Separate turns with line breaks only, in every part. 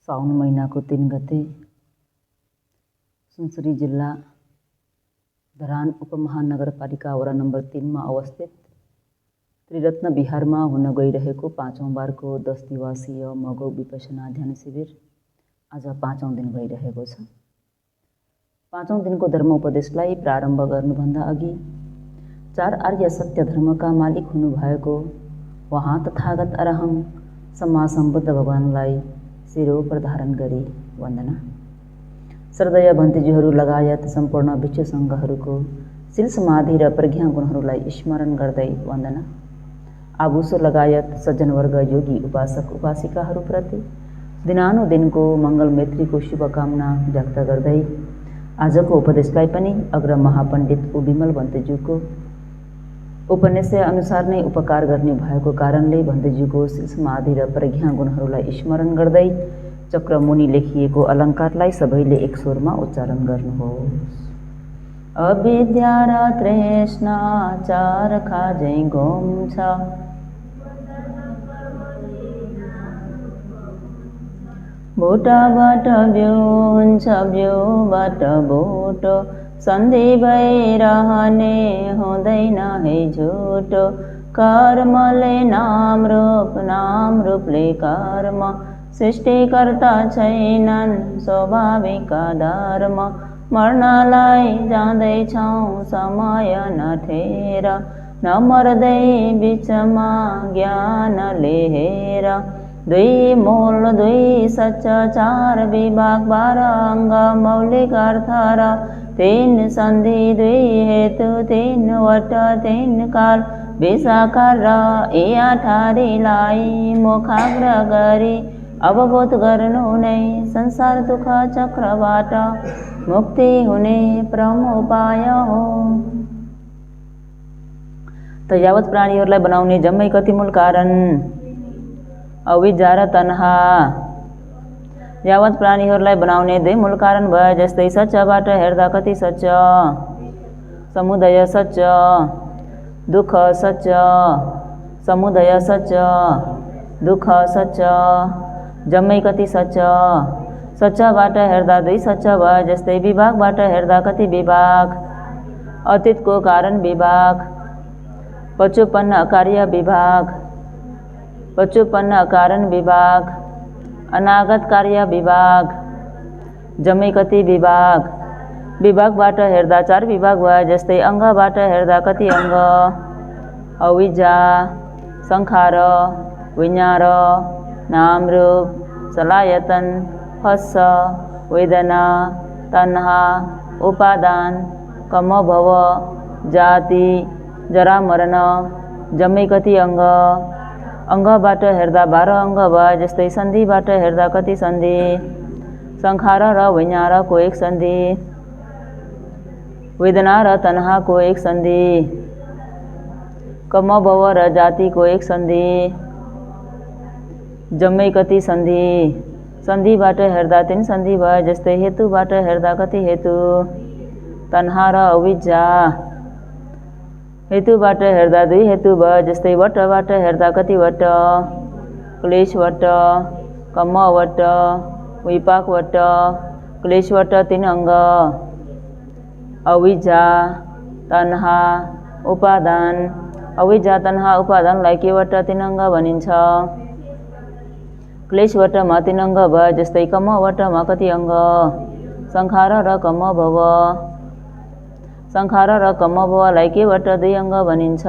साउन महिनाको 3 गते सुनसरी जिल्ला धरान उपमहानगरपालिका वडा नम्बर 3 मा अवस्थित त्रिरत्न विहारमा हुन गइरहेको 5औं बारको 10 दिवसीय मगौ विपसना ध्यान शिविर आज 5औं दिन भइरहेको छ। 5औं दिनको धर्म उपदेशलाई प्रारम्भ गर्नुभन्दा अघि 4 आर्य सत्य धर्मका मालिक हुनुभएको वहाँ तथागत अरहं सम्मा सम्बुद्ध भगवानलाई शिरो प्रधारण गरी वन्दना। श्रद्धेय भन्तेज्यूहरू लगायत सम्पूर्ण विश्व सङ्घहरूको शील समाधि र प्रज्ञा गुणहरूलाई स्मरण गर्दै वन्दना। आभूषो लगायत सज्जनवर्ग योगी उपासक उपासिकाहरूप्रति दिनानुदिनको मङ्गल मैत्रीको शुभकामना व्यक्त गर्दै आजको उपदेशलाई पनि अग्र महापण्डित विमल भन्तेज्यूको उपन्यास अनुसार नै उपकार गर्ने भएको कारणले भन्तेज्यूको शील समाधि र प्रज्ञा गुणहरूलाई स्मरण गर्दै चक्रमुनि लेखिएको अलङ्कारलाई सबैले एक स्वरमा उच्चारण गर्नुहोस्। अविद्या र तृष्णा चार खाजै घुम्छ, भुटाबाट बिउ हुन्छ बिउबाट बोटो, सन्धि भइरहने हुँदैन है झुटो, कर्मले नाम रूपले कर्म, सृष्टिकर्ता छैनन् स्वाभाविक धर्म, मर्नलाई जाँदैछौँ समय नठेर, नमर्दै बिचमा ज्ञानले हेर, 2 मूल 2 सच 4 विभाग 12 अङ्ग मौलिक अर्थ र 3 सन्धि 2 हेतु 3 वटा 3 काल विसाकार र यी 18लाई मुखाग्र गरी अवबोध गर्नु नै संसार दुःख चक्रबाट मुक्ति हुने परम उपाय हो। त यावत प्राणीहरूलाई बनाउने जम्मै कति मूल कारण अविद्या र तन्हा। यावत प्राणीहरूलाई बनाउने 2 मूल कारण भए जस्तै सत्यबाट हेर्दा कति सत्य, समुदय सत्य, दुःख सत्य, समुदय सत्य, दुःख सत्य, जम्मै कति सत्य। सत्यबाट हेर्दा 2 सत्य भए जस्तै विभागबाट हेर्दा कति विभाग, अतीतको कारण विभाग, पछुपन्न अकार्य विभाग, पछुपन्न कारण विभाग, अनागत कार्य विभाग, जम्मै कति विभाग। विभागबाट हेर्दा 4 विभाग भए जस्तै अङ्गबाट हेर्दा कति अङ्ग, अविद्या, संखार, विज्ञान, नाम रूप, सलायतन, हस्स, वेदना, तन्हा, उपादान, कर्म भव, जाति, जरा मरण, जम्मै कति अङ्ग। अङ्गबाट हेर्दा 12 अङ्ग भए जस्तै सन्धिबाट हेर्दा कति सन्धि, संखार र विज्ञानको 1 सन्धि, वेदना र तन्हाको 1 सन्धि, कर्म भव र जातिको 1 सन्धि, जम्मै कति सन्धि। सन्धिबाट हेर्दा 3 सन्धि भए जस्तै हेतुबाट हेर्दा कति हेतु, तन्हा र अविद्या, हेतुबाट हेर्दा 2 हेतु भए जस्तै वटबाट हेर्दा कति वट, क्लेश वट, कर्म वट, विपाक वट, क्लेश वट 3 अङ्ग, अविद्या, तन्हा, उपादान। अविद्या तन्हा उपादानलाई के वट 3 अङ्ग भनिन्छ। क्लेश वटमा 3 अङ्ग भए जस्तै कर्म वटमा कति अङ्ग, संखार र कर्म भव, संखार र कर्म भवलाई के वट 2 अङ्ग भनिन्छ।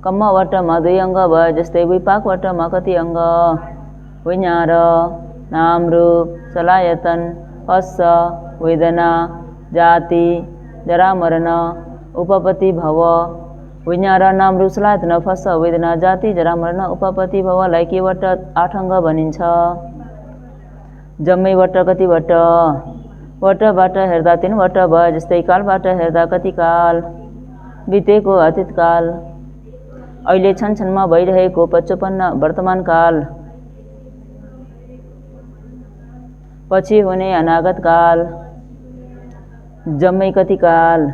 कर्म वटमा 2 अङ्ग भए जस्तै विपाक वटमा कति अङ्ग, विज्ञान, नाम रूप, सलायतन, हस्स, वेदना, जाति, जरा मरण, उपपत्ति भव। विज्ञान, नाम रूप, सलायतन, हस्स, वेदना, जाति, जरा मरण, उपपत्ति भवलाई के वट 8 अङ्ग भनिन्छ। जम्मै वट कति वट, वटबाट हेर्दा 3 वट भए जस्तै कालबाट हेर्दा कति काल, बितेको अतीत काल, अहिले क्षणमा भइरहेको पछुपन्न वर्तमान काल, पछि हुने अनागत काल, जम्मै कति काल।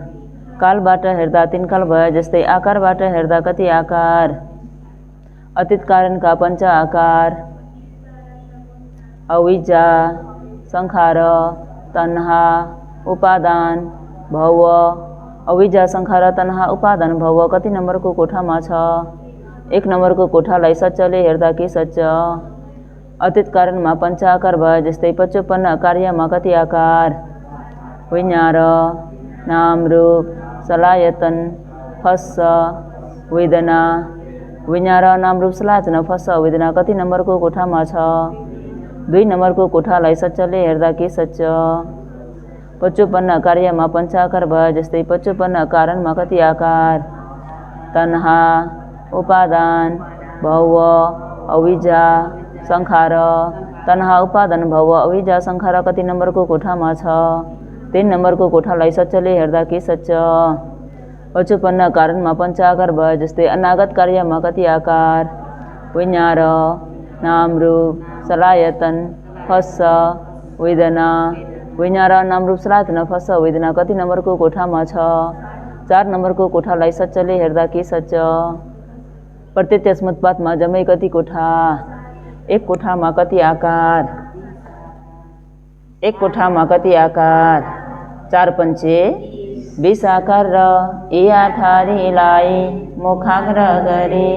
कालबाट हेर्दा 3 काल भए जस्तै आकारबाट हेर्दा कति आकार, अतीत कारणका 5 आकार, अविद्या संखार तन्हा उपादान भव। अविद्या संखार तन्हा उपादान भव कति नम्बरको कोठामा छ? 1 नम्बरको कोठालाई सत्यले हेर्दा के सत्य? अतीत कारणमा पञ्चाकार भए जस्तै पचोपन्न कार्यमा कति आकार? विज्ञार नाम रूप सलायतन फस्स वेदना। विज्ञार नाम रूप सलायतन फस्स वेदना कति नम्बरको कोठामा छ? 2 नम्बरको कोठालाई सत्यले हेर्दा के सत्य? पचोपन्न कार्यमा पञ्चाकार भए जस्तै पचोपन्न कारणमा कति आकार? तन्हा उपादान भव अविद्या संखार तन्हा उपादान भव अविद्या संखार कति नम्बरको कोठामा छ? 3 नम्बरको कोठालाई सत्यले हेर्दा के सत्य? पचोपन्न कारणमा पञ्चाकार भए जस्तै अनागत कार्यमा कति आकार? विज्ञार नाम रूप सलायतन फस्स वेदना। विज्ञार नाम रूप सलायतन फस्स वेदना कति नम्बरको कोठामा छ? 4 नम्बरको कोठालाई सत्यले हेर्दा के सत्य? प्रत्यत्यस्मोत्पातमा जम्मै कति कोठा? 1 कोठामा कति आकार? 1 कोठामा कति आकार? 4 पंचे 20 आकार र ए आठारीलाई मुखाग्र गरी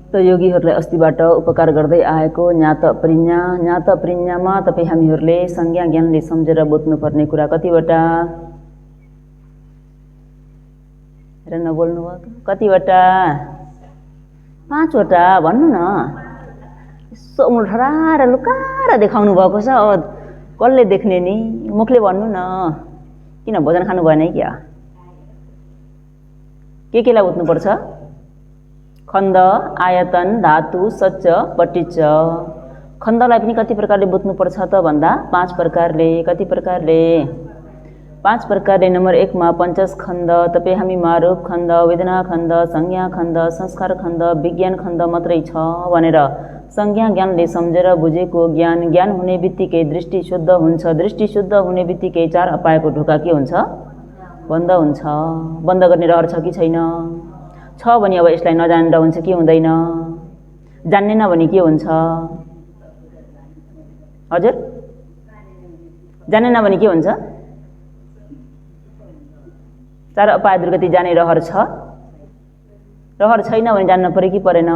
त योगीहरूलाई अस्तिबाट उपकार गर्दै आएको ज्ञात प्रिज्ञामा तपाईँ हामीहरूले संज्ञा ज्ञानले सम्झेर बुझ्नुपर्ने कुरा कतिवटा? र नबोल्नु भयो कतिवटा? 5 वटा भन्नु न। यसो मुख ठराएर लुकाएर देखाउनु भएको छ। अब कसले देख्ने नि? मुखले भन्नु न। किन भोजन खानु भएन क्या? केलाई बुझ्नुपर्छ? खण्ड आयतन धातु सच्च पटिच्च। खण्डलाई पनि कति प्रकारले बुझ्नुपर्छ त भन्दा 5 प्रकारले। कति प्रकारले? 5 प्रकारले। नम्बर 1 मा पञ्चस्कन्ध तपाईँ हामीमा रूप खण्ड वेदना खण्ड संज्ञा खण्ड संस्कार खण्ड विज्ञान खण्ड मात्रै छ भनेर संज्ञा ज्ञानले सम्झेर बुझेको ज्ञान। ज्ञान हुने बित्तिकै दृष्टि शुद्ध हुन्छ। दृष्टि शुद्ध हुने बित्तिकै 4 अपायको ढोका के हुन्छ? बन्द हुन्छ। बन्द गर्ने रहर छ कि छैन? छ भने अब यसलाई नजानेर हुन्छ कि हुँदैन? जान्नेन भने के हुन्छ? हजुर जानेन भने के हुन्छ? 4 अपाय दुर्गति जाने रहर छ? रहर छैन भने जान्न पर्यो कि परेन?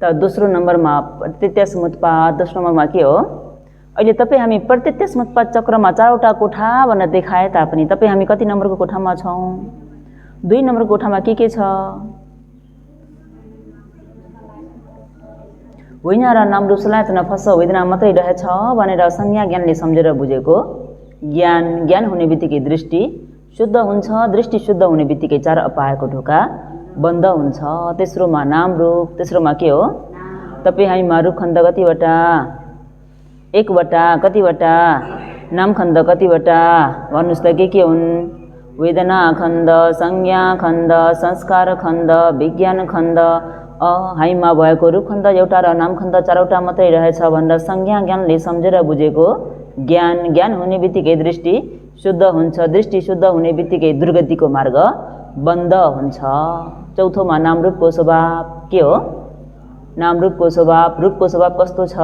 त दोस्रो नम्बरमा प्रत्यत्यस्मोत्पात। दोस्रो नम्बरमा के हो? अहिले तपाईँ हामी प्रत्यत्यस्मोत्पात चक्रमा 4 वटा कोठा भनेर देखाए तापनि तपाईँ हामी कति नम्बरको कोठामा छौँ? 2 नम्बरको कोठामा के छ? विज्ञान र नाम रूप सलायतन फस्स वेदना मात्रै रहेछ भनेर संज्ञा ज्ञानले सम्झेर बुझेको ज्ञान। ज्ञान हुने बित्तिकै दृष्टि शुद्ध हुन्छ। दृष्टि शुद्ध हुने बित्तिकै 4 अपायको ढोका बन्द हुन्छ। तेस्रोमा नाम रूप। तेस्रोमा के हो? तपाईँ हामीमा रूप खण्ड कतिवटा? 1 वटा। कतिवटा? नाम खण्ड कतिवटा? भन्नुहोस् त के हुन्? वेदना खण्ड संज्ञा खण्ड संस्कार खण्ड विज्ञान खण्ड। हामीमा भएको रूप खण्ड एउटा र नाम खण्ड 4 वटा मात्रै रहेछ भनेर संज्ञा ज्ञानले सम्झेर बुझेको ज्ञान। ज्ञान हुने बित्तिकै दृष्टि शुद्ध हुन्छ। दृष्टि शुद्ध हुने बित्तिकै दुर्गतिको मार्ग बन्द हुन्छ। चौथोमा नाम रूपको स्वभाव के हो? नाम रूपको स्वभाव। रूपको स्वभाव कस्तो छ?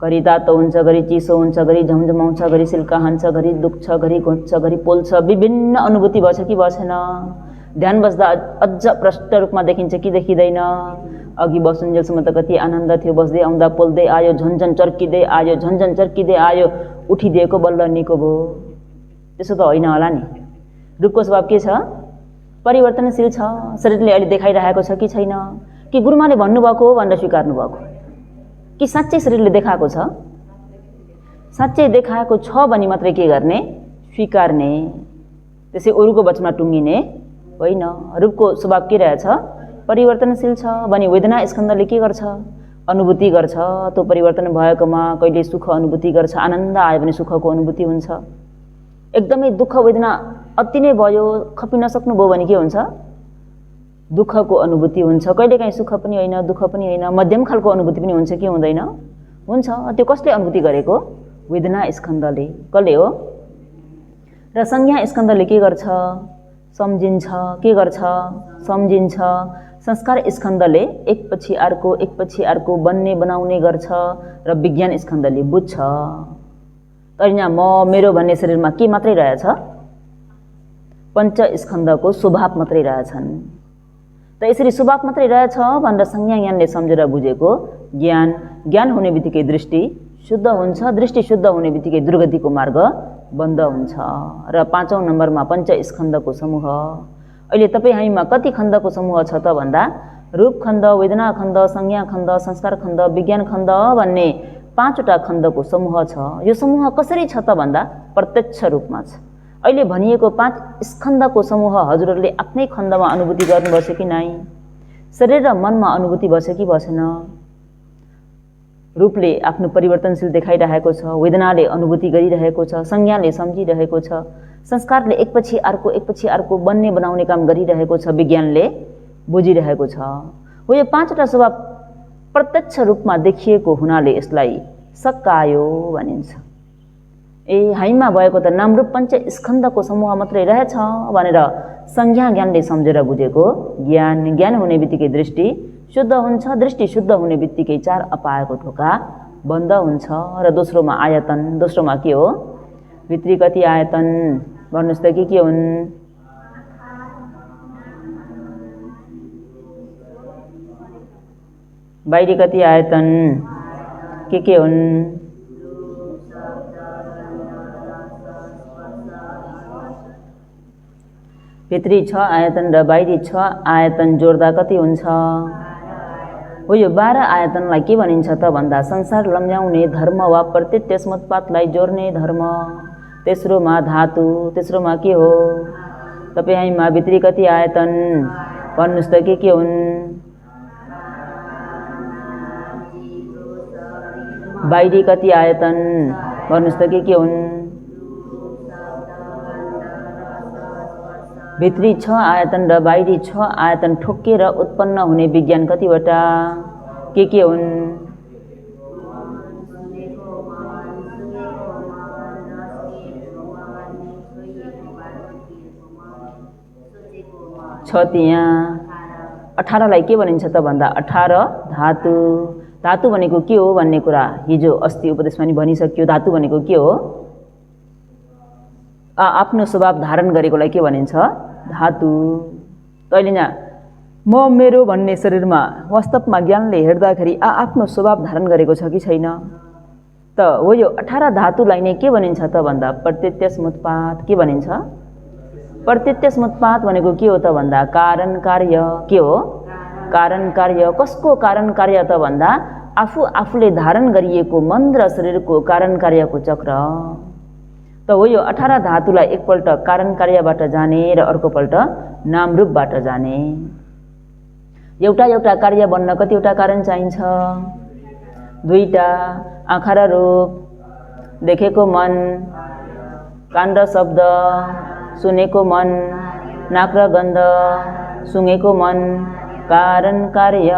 घरि तातो हुन्छ, घरि चिसो हुन्छ, घरि झमझमाउँछ, घरि सिल्का हान्छ, घरि दुख्छ, घरि घोच्छ, घरि पोल्छ। विभिन्न अनुभूति भएछ कि भएन? ध्यान बस्दा अझ प्रष्ट रूपमा देखिन्छ कि देखिँदैन? अघि बसुन्जेलसम्म त कति आनन्द थियो, बस्दै आउँदा पोल्दै आयो, झन्झन चर्किँदै आयो, झन्झन चर्किँदै आयो, उठिदिएको बल्ल निको भयो। त्यसो त होइन होला नि। रूपको स्वभाव के छ? परिवर्तनशील छ। शरीरले अहिले देखाइरहेको छ कि छैन? कि गुरुमाले भन्नुभएको हो भनेर स्वीकार्नु भएको? कि साँच्चै शरीरले देखाएको छ? साँच्चै देखाएको छ भने मात्रै के गर्ने? स्वीकार्ने। त्यसै अरूको वचनमा टुङ्गिने होइन। रूपको स्वभाव के रहेछ? परिवर्तनशील छ भने वेदना स्कन्धले के गर्छ? अनुभूति गर्छ। त्यो परिवर्तन भएकोमा कहिले सुख अनुभूति गर्छ, आनन्द आयो भने सुखको अनुभूति हुन्छ। एकदमै दुःख वेदना अति नै भयो, खपिन सक्नुभयो भने के हुन्छ? दुःखको अनुभूति हुन्छ। कहिलेकाहीँ सुख पनि होइन, दुःख पनि होइन, मध्यम खालको अनुभूति पनि हुन्छ कि हुँदैन? हुन्छ। त्यो कसले अनुभूति गरेको? वेदना स्कन्धले कसले हो र संज्ञा स्कन्धले के गर्छ सम्झिन्छ के गर्छ सम्झिन्छ संस्कार स्कन्धले एकपछि अर्को बन्ने बनाउने गर्छ र विज्ञान स्कन्धले बुझ्छ तर यहाँ म मेरो भन्ने शरीरमा के मात्रै रहेछ पंच स्कन्धको स्वभाव मात्रै रहेछन् त यसरी स्वभाव मात्रै रहेछ भनेर संज्ञा ज्ञानले सम्झेर बुझेको ज्ञान हुने बित्तिकै दृष्टि शुद्ध हुन्छ दृष्टि शुद्ध हुने बित्तिकै दुर्गतिको मार्ग बन्द हुन्छ र 5औं नम्बरमा पंच स्कन्धको समूह अहिले तपाईँ हामीमा कति खण्डको समूह छ त भन्दा रूप खण्ड वेदना खण्ड संज्ञा खण्ड संस्कार खण्ड विज्ञान खण्ड भन्ने 5वटा खण्डको समूह छ यो समूह कसरी छ त भन्दा प्रत्यक्ष रूपमा छ अहिले भनिएको 5 स्कन्धको समूह हजुरहरूले आफ्नै खण्डमा अनुभूति गर्नुभछ कि नै शरीर र मनमा अनुभूति भछ कि भएन रूपले आफ्नो परिवर्तनशील देखाइरहेको छ वेदनाले अनुभूति गरिरहेको छ संज्ञाले सम्झिरहेको छ संस्कारले एकपछि अर्को बन्ने बनाउने काम गरिरहेको छ विज्ञानले बुझिरहेको छ हो यो 5वटा स्वभाव प्रत्यक्ष रूपमा देखिएको हुनाले यसलाई सक्कायो भनिन्छ हामीमा भएको त नामरूप पंच स्कन्धको समूह मात्रै रहेछ भनेर संज्ञा ज्ञानले सम्झेर बुझेको ज्ञान हुने बित्तिकै दृष्टि शुद्ध हुन्छ दृष्टि शुद्ध हुने बित्तिकै 4 अपायको ढोका बन्द हुन्छ र दोस्रोमा आयतन दोस्रोमा के हो भित्री कति आयतन भन्नुस् त के हुन् बाहिरी कति आयतन के हुन् भित्री 6 आयतन र बाहिरी 6 आयतन जोड्दा कति हुन्छ हो यो 12 आयतनलाई के भनिन्छ त भन्दा संसार लम्ब्याउने धर्म वा प्रत्यत्यस्मोत्पातलाई जोड्ने धर्म तेस्रोमा धातु तेस्रोमा के हो तपाईँ हामीमा भित्री कति आयतन भन्नुस् त के हुन् बाहिरी कति आयतन भन्नुस् त के हुन् भित्री 6 आयतन र बाहिरी 6 आयतन ठोक्केर उत्पन्न हुने विज्ञान कतिवटा के हुन् छ त्यहाँ 18 लाई के भनिन्छ त भन्दा 18 धातु भनेको के हो भन्ने कुरा हिजो अस्ति उपदेशमा नि भनिसक्यो धातु भनेको के हो आफ्नो स्वभाव धारण गरेकोलाई के भनिन्छ धातु तैले यहाँ म मेरो भन्ने शरीरमा वास्तवमा ज्ञानले हेर्दाखेरि आफ्नो स्वभाव धारण गरेको छ कि छैन त हो यो 18 धातुलाई नै के भनिन्छ त भन्दा प्रत्यत्यस्मोत्पात के भनिन्छ प्रत्यत्यस्मोत्पात भनेको के हो त भन्दा कारण कार्य के हो कारण कार्य कसको कारण कार्य त भन्दा आफूले धारण गरिएको मन र शरीरको कारण कार्यको चक्र त हो यो 18 धातुलाई एकपल्ट कारण कार्यबाट जाने र अर्कोपल्ट नाम रूपबाट जाने एउटा कार्य बन्न कतिवटा कारण चाहिन्छ 2टा आँखा र रूप देखेको मन कान र शब्द सुनेको मन नाक र गन्ध सुँगेको मन कारण कार्य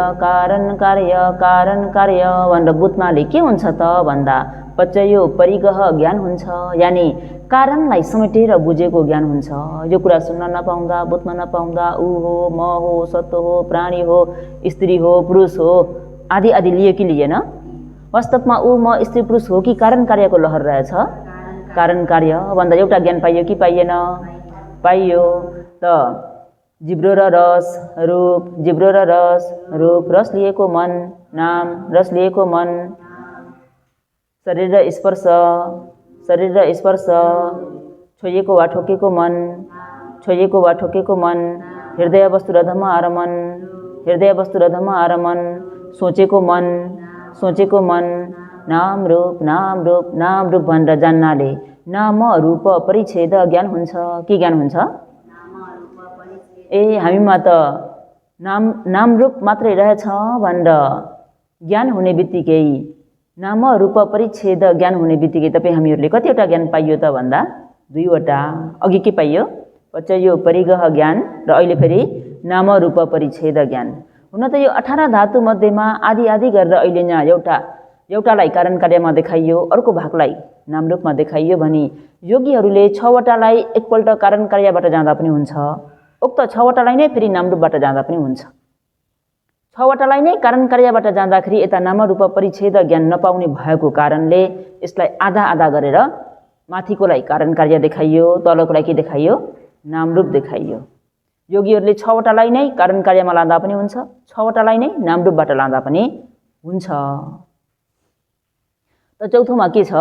भनेर बुझ्नाले के हुन्छ त भन्दा पचयो परिगह ज्ञान हुन्छ यानी कारणलाई समेटेर बुझेको ज्ञान हुन्छ यो कुरा सुन्न नपाउँदा बुझ्न नपाउँदा ऊ हो म हो सत्य हो प्राणी हो स्त्री हो पुरुष हो आदि आदि लिए कि लिएन वास्तवमा ऊ म स्त्री पुरुष हो कि कारण कार्यको लहर रहेछ कारण कार्य भन्दा एउटा ज्ञान पाइयो कि पाइएन पाइयो त जिब्रो र रस रूप जिब्रो र रूप रस लिएको मन नाम रस लिएको मन शरीर र स्पर्श छोइएको वा ठोकेको मन हृदय वस्तु र धम्म आरमन सोचेको मन नाम रूप भनेर जान्नाले नाम रूप परिच्छेद ज्ञान हुन्छ के ज्ञान हुन्छ हामीमा त नाम रूप मात्रै रहेछ भनेर ज्ञान हुने बित्तिकै नाम रूप परिच्छेद ज्ञान हुने बित्तिकै तपाईँ हामीहरूले कतिवटा ज्ञान पाइयो त भन्दा 2वटा अघि के पाइयो पचयो परिगह ज्ञान र अहिले फेरि नाम रूप परिच्छेद ज्ञान हुन त यो 18 धातु मध्येमा आदि आदि गरेर अहिले यहाँ एउटालाई कारण कार्यमा देखाइयो अर्को भागलाई नामरूपमा देखाइयो भनी योगीहरूले 6वटालाई एकपल्ट कारण कार्यबाट जाँदा पनि हुन्छ, उक्त 6वटालाई नै फेरि नामरूपबाट जाँदा पनि हुन्छ। 6वटालाई नै कारण कार्यबाट जाँदाखेरि यता नामरूप परिच्छेद ज्ञान नपाउने भएको कारणले यसलाई आधा आधा गरेर माथिकोलाई कारण कार्य देखाइयो, तलकोलाई के देखाइयो? नामरूप देखाइयो। योगीहरूले 6वटालाई नै कारण कार्यमा लाँदा पनि हुन्छ, 6वटालाई नै नामरूपबाट लाँदा पनि हुन्छ। त चौथोमा के छ?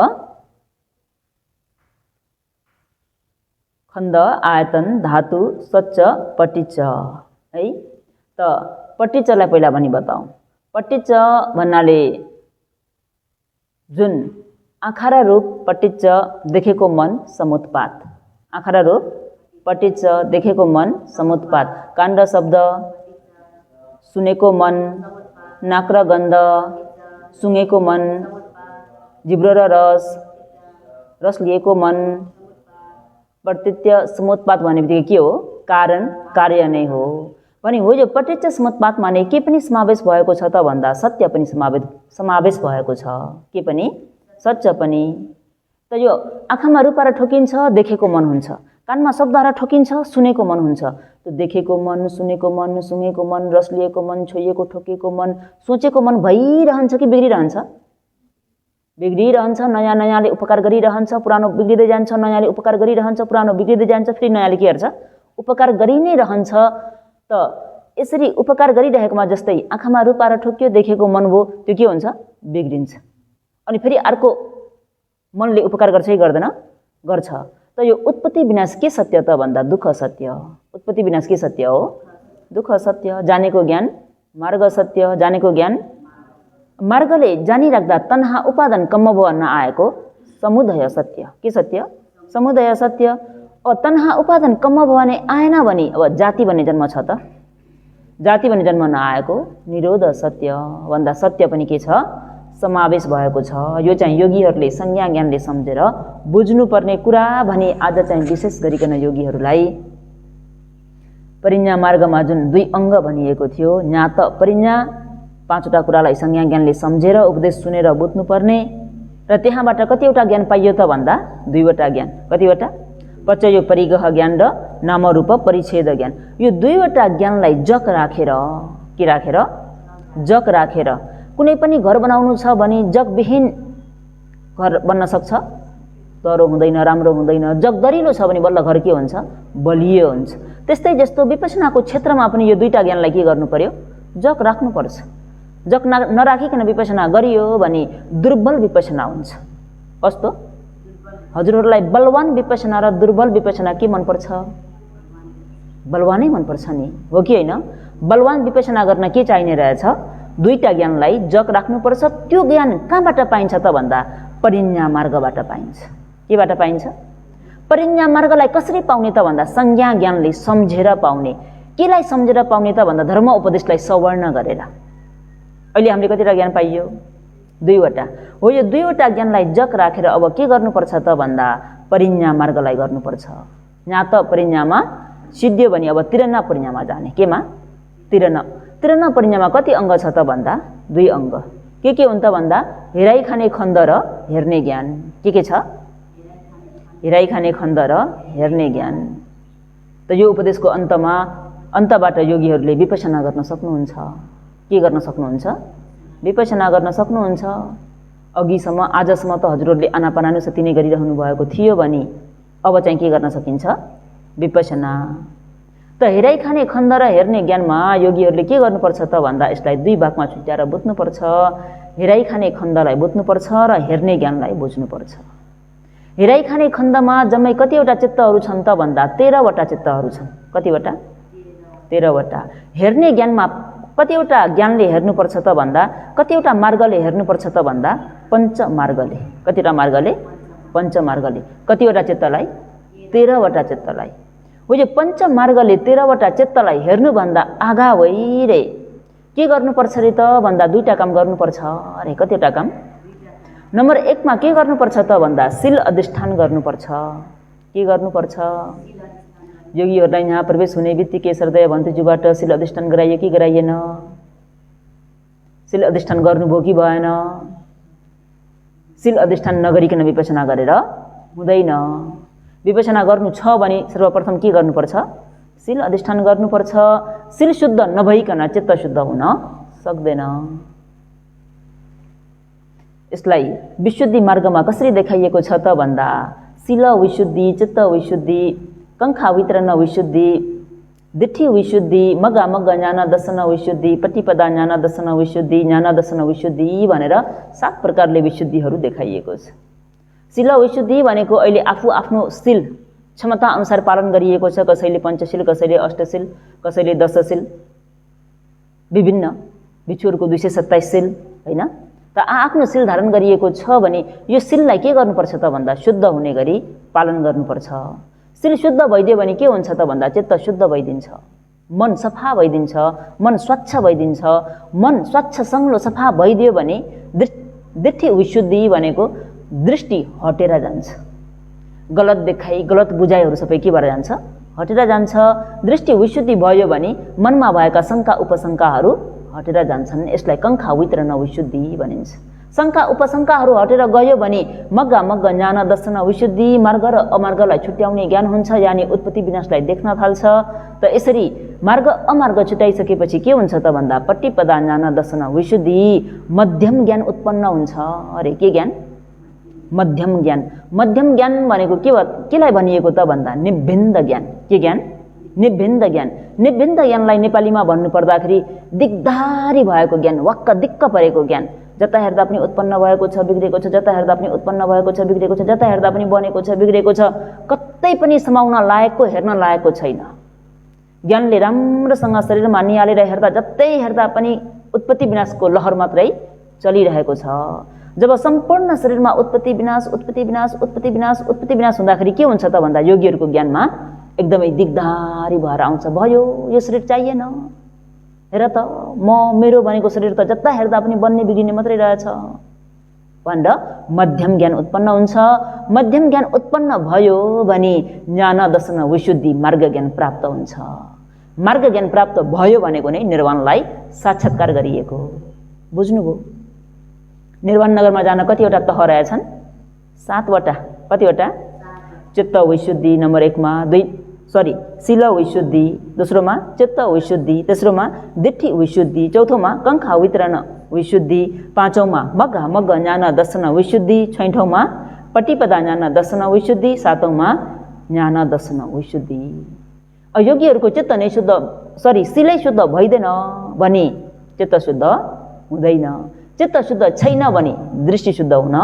खण्ड, आयतन, धातु, सच्च, पट्टिच है। त पट्टिचलाई पहिला भनी बताऊ। पट्टिच भन्नाले जुन आँखा र रूप पट्टिच देखेको मन समुत्पात। आँखा र रूप पट्टिच देखेको मन समुत्पात। काण्ड शब्द सुनेको मन, नाक र गन्ध सुँगेको मन, जिब्रो र रस रस लिएको मन। पट्टिच समुत्पात भने बित्तिकै के हो? कारण कार्य नै हो। भने हो यो पट्टिच समुत्पात माने के पनि समावेश भएको छ त भन्दा सत्य पनि समावेश भएको छ। के पनि? सच्च पनि। त यो आँखामा रूपबाट ठोकिन्छ, देखेको मन हुन्छ। कानमा शब्दद्वारा ठोकिन्छ, सुनेको मन हुन्छ। त्यो देखेको मन, सुनेको मन, सुँगेको मन, रस लिएको मन, छोइएको ठोकेको मन, सोचेको मन भइरहन्छ कि बिग्रिरहन्छ? बिग्रिरहन्छ। नयाँ नयाँले उपकार गरिरहन्छ, पुरानो बिग्रिँदै जान्छ, नयाँले उपकार गरिरहन्छ, पुरानो बिग्रिँदै जान्छ, फेरि नयाँले के गर्छ? उपकार गरि नै रहन्छ। त यसरी उपकार गरिरहेकोमा जस्तै आँखामा रूपबाट ठोक्यो, देखेको मन भयो, त्यो के हुन्छ? बिग्रिन्छ। अनि फेरि अर्को मनले उपकार गर्छ कि गर्दैन? गर्छ। त यो उत्पत्ति विनाश के सत्य त भन्दा दुःख सत्य। उत्पत्ति विनाश के सत्य हो? दुःख सत्य। जानेको ज्ञान मार्ग सत्य। जानेको ज्ञान मार्गले जानिराख्दा तन्हा उपादान कम्म भयो नआएको समुदय सत्य। के सत्य? समुदय सत्य। अब तन्हा उपादान कम्म भयो भने आएन भने अब जाति भन्ने जन्म छ त? जाति भन्ने जन्म नआएको निरोध सत्य भन्दा सत्य पनि के छ? समावेश भएको छ। यो चाहिँ योगीहरूले संज्ञा ज्ञानले सम्झेर बुझ्नुपर्ने कुरा भने आज चाहिँ विशेष गरिकन योगीहरूलाई परिज्ञा मार्गमा जुन 2 अङ्ग भनिएको थियो, यहाँ त परिज्ञा 5वटा कुरालाई संज्ञा ज्ञानले सम्झेर उपदेश सुनेर बुझ्नुपर्ने र त्यहाँबाट कतिवटा ज्ञान पाइयो त भन्दा 2वटा ज्ञान। कतिवटा? पचयो परिग्रह ज्ञान र नामरूप परिच्छेद ज्ञान। यो 2वटा ज्ञानलाई जक राखेर, के राखेर? जक राखेर कुनै पनि घर बनाउनु छ भने जगविहीन घर बन्न सक्छ? दह्रो हुँदैन, राम्रो हुँदैन। जग दरिलो छ भने बल्ल घर के हुन्छ? बलियो हुन्छ। त्यस्तै जस्तो विपसनाको क्षेत्रमा पनि यो 2टा ज्ञानलाई के गर्नु पर्यो? जक राख्नुपर्छ। जक नराखिकन विपसना गरियो भने दुर्बल विपसना हुन्छ। कस्तो? हजुरहरूलाई बलवान विपसना र दुर्बल विपसना के मनपर्छ? बलवानै मनपर्छ नि, हो कि होइन? बलवान विपसना गर्न के चाहिने रहेछ? 2टा ज्ञानलाई जक राख्नुपर्छ। त्यो ज्ञान कहाँबाट पाइन्छ त भन्दा परिज्ञा मार्गबाट पाइन्छ। केबाट पाइन्छ? परिज्ञा मार्गलाई कसरी पाउने त भन्दा संज्ञा ज्ञानले सम्झेर पाउने। केलाई सम्झेर पाउने त भन्दा धर्म उपदेशलाई सवर्ण गरेर। अहिले हामीले कतिवटा ज्ञान पाइयो? 2वटा। हो यो 2वटा ज्ञानलाई जक राखेर अब के गर्नुपर्छ त भन्दा परिज्ञा मार्गलाई गर्नुपर्छ। यहाँ त परिज्ञामा सिद्धियो भने अब तिरना परिज्ञामा जाने। केमा? तिरना। तिरना परिज्ञामा कति अङ्ग छ त भन्दा 2 अङ्ग। के हुन् त भन्दा हेराइ खाने खण्ड र हेर्ने ज्ञान। के छ? हेराइ खाने खण्ड र हेर्ने ज्ञान। त यो उपदेशको अन्तबाट योगीहरूले विपसना गर्न सक्नुहुन्छ। के गर्न सक्नुहुन्छ? विपसना गर्न सक्नुहुन्छ। अघिसम्म आजसम्म त हजुरहरूले आनापानानुसति नै गरिरहनु भएको थियो भने अब चाहिँ के गर्न सकिन्छ? विपसना। त हेराइ खाने खण्ड र हेर्ने ज्ञानमा योगीहरूले के गर्नुपर्छ त भन्दा यसलाई 2 भागमा छुट्याएर बुझ्नुपर्छ। हेराइ खाने खण्डलाई बुझ्नुपर्छ र हेर्ने ज्ञानलाई बुझ्नुपर्छ। हेराइ खाने खण्डमा जम्मै कतिवटा चित्तहरू छन् त भन्दा 13वटा चित्तहरू छन्। कतिवटा? 13वटा। हेर्ने ज्ञानमा कतिवटा ज्ञानले हेर्नुपर्छ त भन्दा कतिवटा मार्गले हेर्नुपर्छ त भन्दा पञ्चमार्गले। कतिवटा मार्गले? पञ्चमार्गले। कतिवटा चित्तलाई? 13वटा चित्तलाई। हो यो पञ्चमार्गले 13वटा चित्तलाई हेर्नुभन्दा आगा भइरे के गर्नुपर्छ रे त भन्दा 2टा काम गर्नुपर्छ अरे। कतिवटा काम? नम्बर 1 मा के गर्नुपर्छ त भन्दा शील अधिष्ठान गर्नुपर्छ। के गर्नुपर्छ? योगीहरूलाई यहाँ प्रवेश हुने बित्तिकै श्रद्धेय भन्तुज्यूबाट शील अधिष्ठान गराइयो कि गराइएन? शील अधिष्ठान गर्नुभयो कि भएन? शील अधिष्ठान नगरिकन विपसना गरेर हुँदैन। विपसना गर्नु छ भने सर्वप्रथम के गर्नुपर्छ? शील अधिष्ठान गर्नुपर्छ। शील शुद्ध नभइकन चित्त शुद्ध हुन सक्दैन। यसलाई विशुद्धि मार्गमा कसरी देखाइएको छ त भन्दा शील विशुद्धि, चित्त विशुद्धि, कंखा वितरण विशुद्धि, दिठ्ठी विशुद्धि, मग्गा मग्ग ज्ञान दर्शन विशुद्धि, पट्टिपदा ज्ञान दर्शन विशुद्धि, ज्ञान दर्शन विशुद्धि भनेर 7 प्रकारले विशुद्धिहरू देखाइएको छ। शील विशुद्धि भनेको अहिले आफू आफ्नो शील क्षमता अनुसार पालन गरिएको छ। कसैले पञ्चशील, कसैले अष्टशील, कसैले दशशील, विभिन्न भिक्षुहरूको 227 शील हैन। त आफ्नो शील धारण गरिएको छ भने यो शीललाई के गर्नुपर्छ त भन्दा शुद्ध हुने गरी पालन गर्नुपर्छ। शील शुद्ध भइदियो भने के हुन्छ त भन्दा चित्त शुद्ध भइदिन्छ, मन सफा भइदिन्छ, मन स्वच्छ भइदिन्छ। मन स्वच्छ सङ्लो सफा भइदियो भने दिठ्ठी विशुद्धि भनेको दृष्टि हटेर जान्छ। गलत देखाइ, गलत बुझाइहरू सबै के भएर जान्छ? हटेर जान्छ। दृष्टि विशुद्धि भयो भने मनमा भएका शङ्का उपशङ्काहरू हटेर जान्छन्। यसलाई कंखा वितरण विशुद्धि भनिन्छ। शङ्का उपशङ्काहरू हटेर गयो भने मग्गा मग्ग ज्ञान दर्शन विशुद्धि, मार्ग र अमार्गलाई छुट्याउने ज्ञान हुन्छ, यानि उत्पत्ति विनाशलाई देख्न थाल्छ। त यसरी मार्ग अमार्ग छुट्याइसकेपछि के हुन्छ त भन्दा पट्टिपदा ज्ञान दर्शन विशुद्धि, मध्यम ज्ञान उत्पन्न हुन्छ। अरे के ज्ञान? मध्यम ज्ञान। मध्यम ज्ञान भनेको केलाई भनिएको त भन्दा निभिन्द ज्ञान। के ज्ञान? निभिन्द ज्ञान। निभिन्द ज्ञानलाई नेपालीमा भन्नुपर्दाखेरि दिग्धारी भएको ज्ञान, वाक्क दिक्क परेको ज्ञान। जता हेर्दा पनि उत्पन्न भएको छ, बिग्रेको छ, जता हेर्दा पनि उत्पन्न भएको छ, बिग्रेको छ, जता हेर्दा पनि बनेको छ, बिग्रेको छ, कतै पनि समाउन लायकको, हेर्न लायकको छैन। ज्ञानले राम्रोसँग शरीरमा निहालेर हेर्दा जतै हेर्दा पनि उत्पत्ति विनाशको लहर मात्रै चलिरहेको छ। जब सम्पूर्ण शरीरमा उत्पत्ति विनाश, उत्पत्ति विनाश, उत्पत्ति विनाश, उत्पत्ति विनाश हुँदाखेरि के हुन्छ त भन्दा योगीहरूको ज्ञानमा एकदमै दिग्धारी भएर आउँछ। भयो यो शरीर चाहिएन, हेर त मेरो भनेको शरीर त जता हेर्दा पनि बन्ने बिग्रिने मात्रै रहेछ भनेर मध्यम ज्ञान उत्पन्न हुन्छ। मध्यम ज्ञान उत्पन्न भयो भने ज्ञान दर्शन विशुद्धि मार्ग ज्ञान प्राप्त हुन्छ। मार्ग ज्ञान प्राप्त भयो भनेको नै निर्वाणलाई साक्षात्कार गरिएको। बुझ्नुभयो? निर्वाण नगरमा जान कतिवटा तह रहेछन्? 7 वटा। कतिवटा? चित्त विशुद्धि नम्बर 1 मा, शील विशुद्धि, दोस्रोमा चित्त विशुद्धि, तेस्रोमा दिठ्ठी विशुद्धि, चौथोमा कंखा वितरण विशुद्धि, पाँचौंमा मग्गा मग्ग ज्ञान दर्शन विशुद्धि, छैठौंमा पट्टिपदा ज्ञान दर्शन विशुद्धि, सातौंमा ज्ञान दर्शन विशुद्धि। योगीहरूको चित्त नै शुद्ध शीलै शुद्ध भइदैन भने चित्त शुद्ध हुँदैन। चित्त शुद्ध छैन भने दृष्टि शुद्ध हुन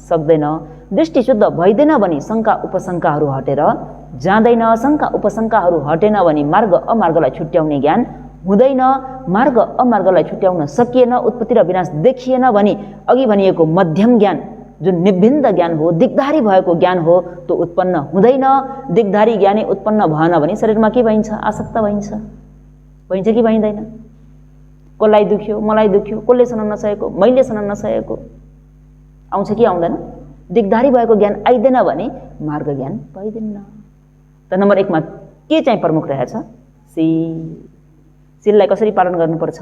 सक्दैन। दृष्टि शुद्ध भइदैन भने शङ्का उपशङ्काहरू हटेर जाँदैन। शङ्का उपशङ्काहरू हटेन भने मार्ग अमार्गलाई छुट्याउने ज्ञान हुँदैन। मार्ग अमार्गलाई छुट्याउन सकिएन, उत्पत्ति र विनाश देखिएन भने अघि भनिएको मध्यम ज्ञान जुन निभिन्द ज्ञान हो, दिग्धारी भएको ज्ञान हो, त्यो उत्पन्न हुँदैन। दिग्धारी ज्ञानै उत्पन्न भएन भने शरीरमा के भइन्छ? आसक्त भइन्छ। भइन्छ कि भइँदैन? कसलाई दुख्यो, मलाई दुख्यो, कसले सुन्न नसकेको, मैले सुन्न नसकेको आउँछ कि आउँदैन? दिग्धारी भएको ज्ञान आइदैन भने मार्ग ज्ञान पाइँदैन। त नम्बर 1 मा के चाहिँ प्रमुख रहेछ? शीललाई कसरी पालन गर्नुपर्छ?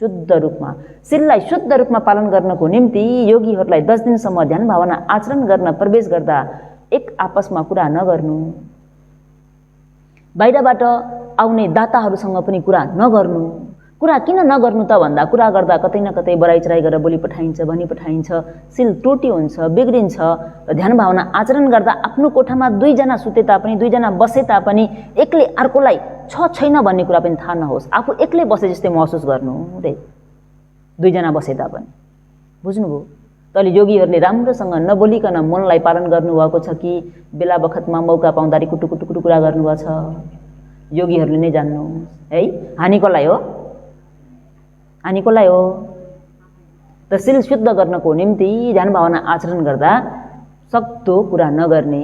शुद्ध रूपमा। शीललाई शुद्ध रूपमा पालन गर्नको निम्ति योगीहरूलाई 10 दिनसम्म ध्यान भावना आचरण गर्न प्रवेश गर्दा एक आपसमा कुरा नगर्नु, बाहिरबाट आउने दाताहरूसँग पनि कुरा नगर्नु। कुरा किन नगर्नु त भन्दा कुरा गर्दा कतै न कतै बराइचराइ गरेर बोली पठाइन्छ, भनी पठाइन्छ, शील त्रुटि हुन्छ, बिग्रिन्छ। र ध्यान भावना आचरण गर्दा आफ्नो कोठामा 2 जना सुते तापनि, 2 जना बसे तापनि एक्लै अर्कोलाई छैन भन्ने कुरा पनि थाहा नहोस्। आफू एक्लै बसे जस्तै महसुस गर्नु रे, 2 जना बसे तापनि। बुझ्नुभयो? तैले योगीहरूले राम्रोसँग नबोलिकन मनलाई पालन गर्नुभएको छ कि बेला बखतमा मौका पाउँदा कुटुकुटु कुरा गर्नुभएको छ? योगीहरूले नै जान्नु है। हानि कसलाई हो? हानि कसलाई हो? त शील शुद्ध गर्नको निम्ति ध्यान भावना आचरण गर्दा सक्दो कुरा नगर्ने।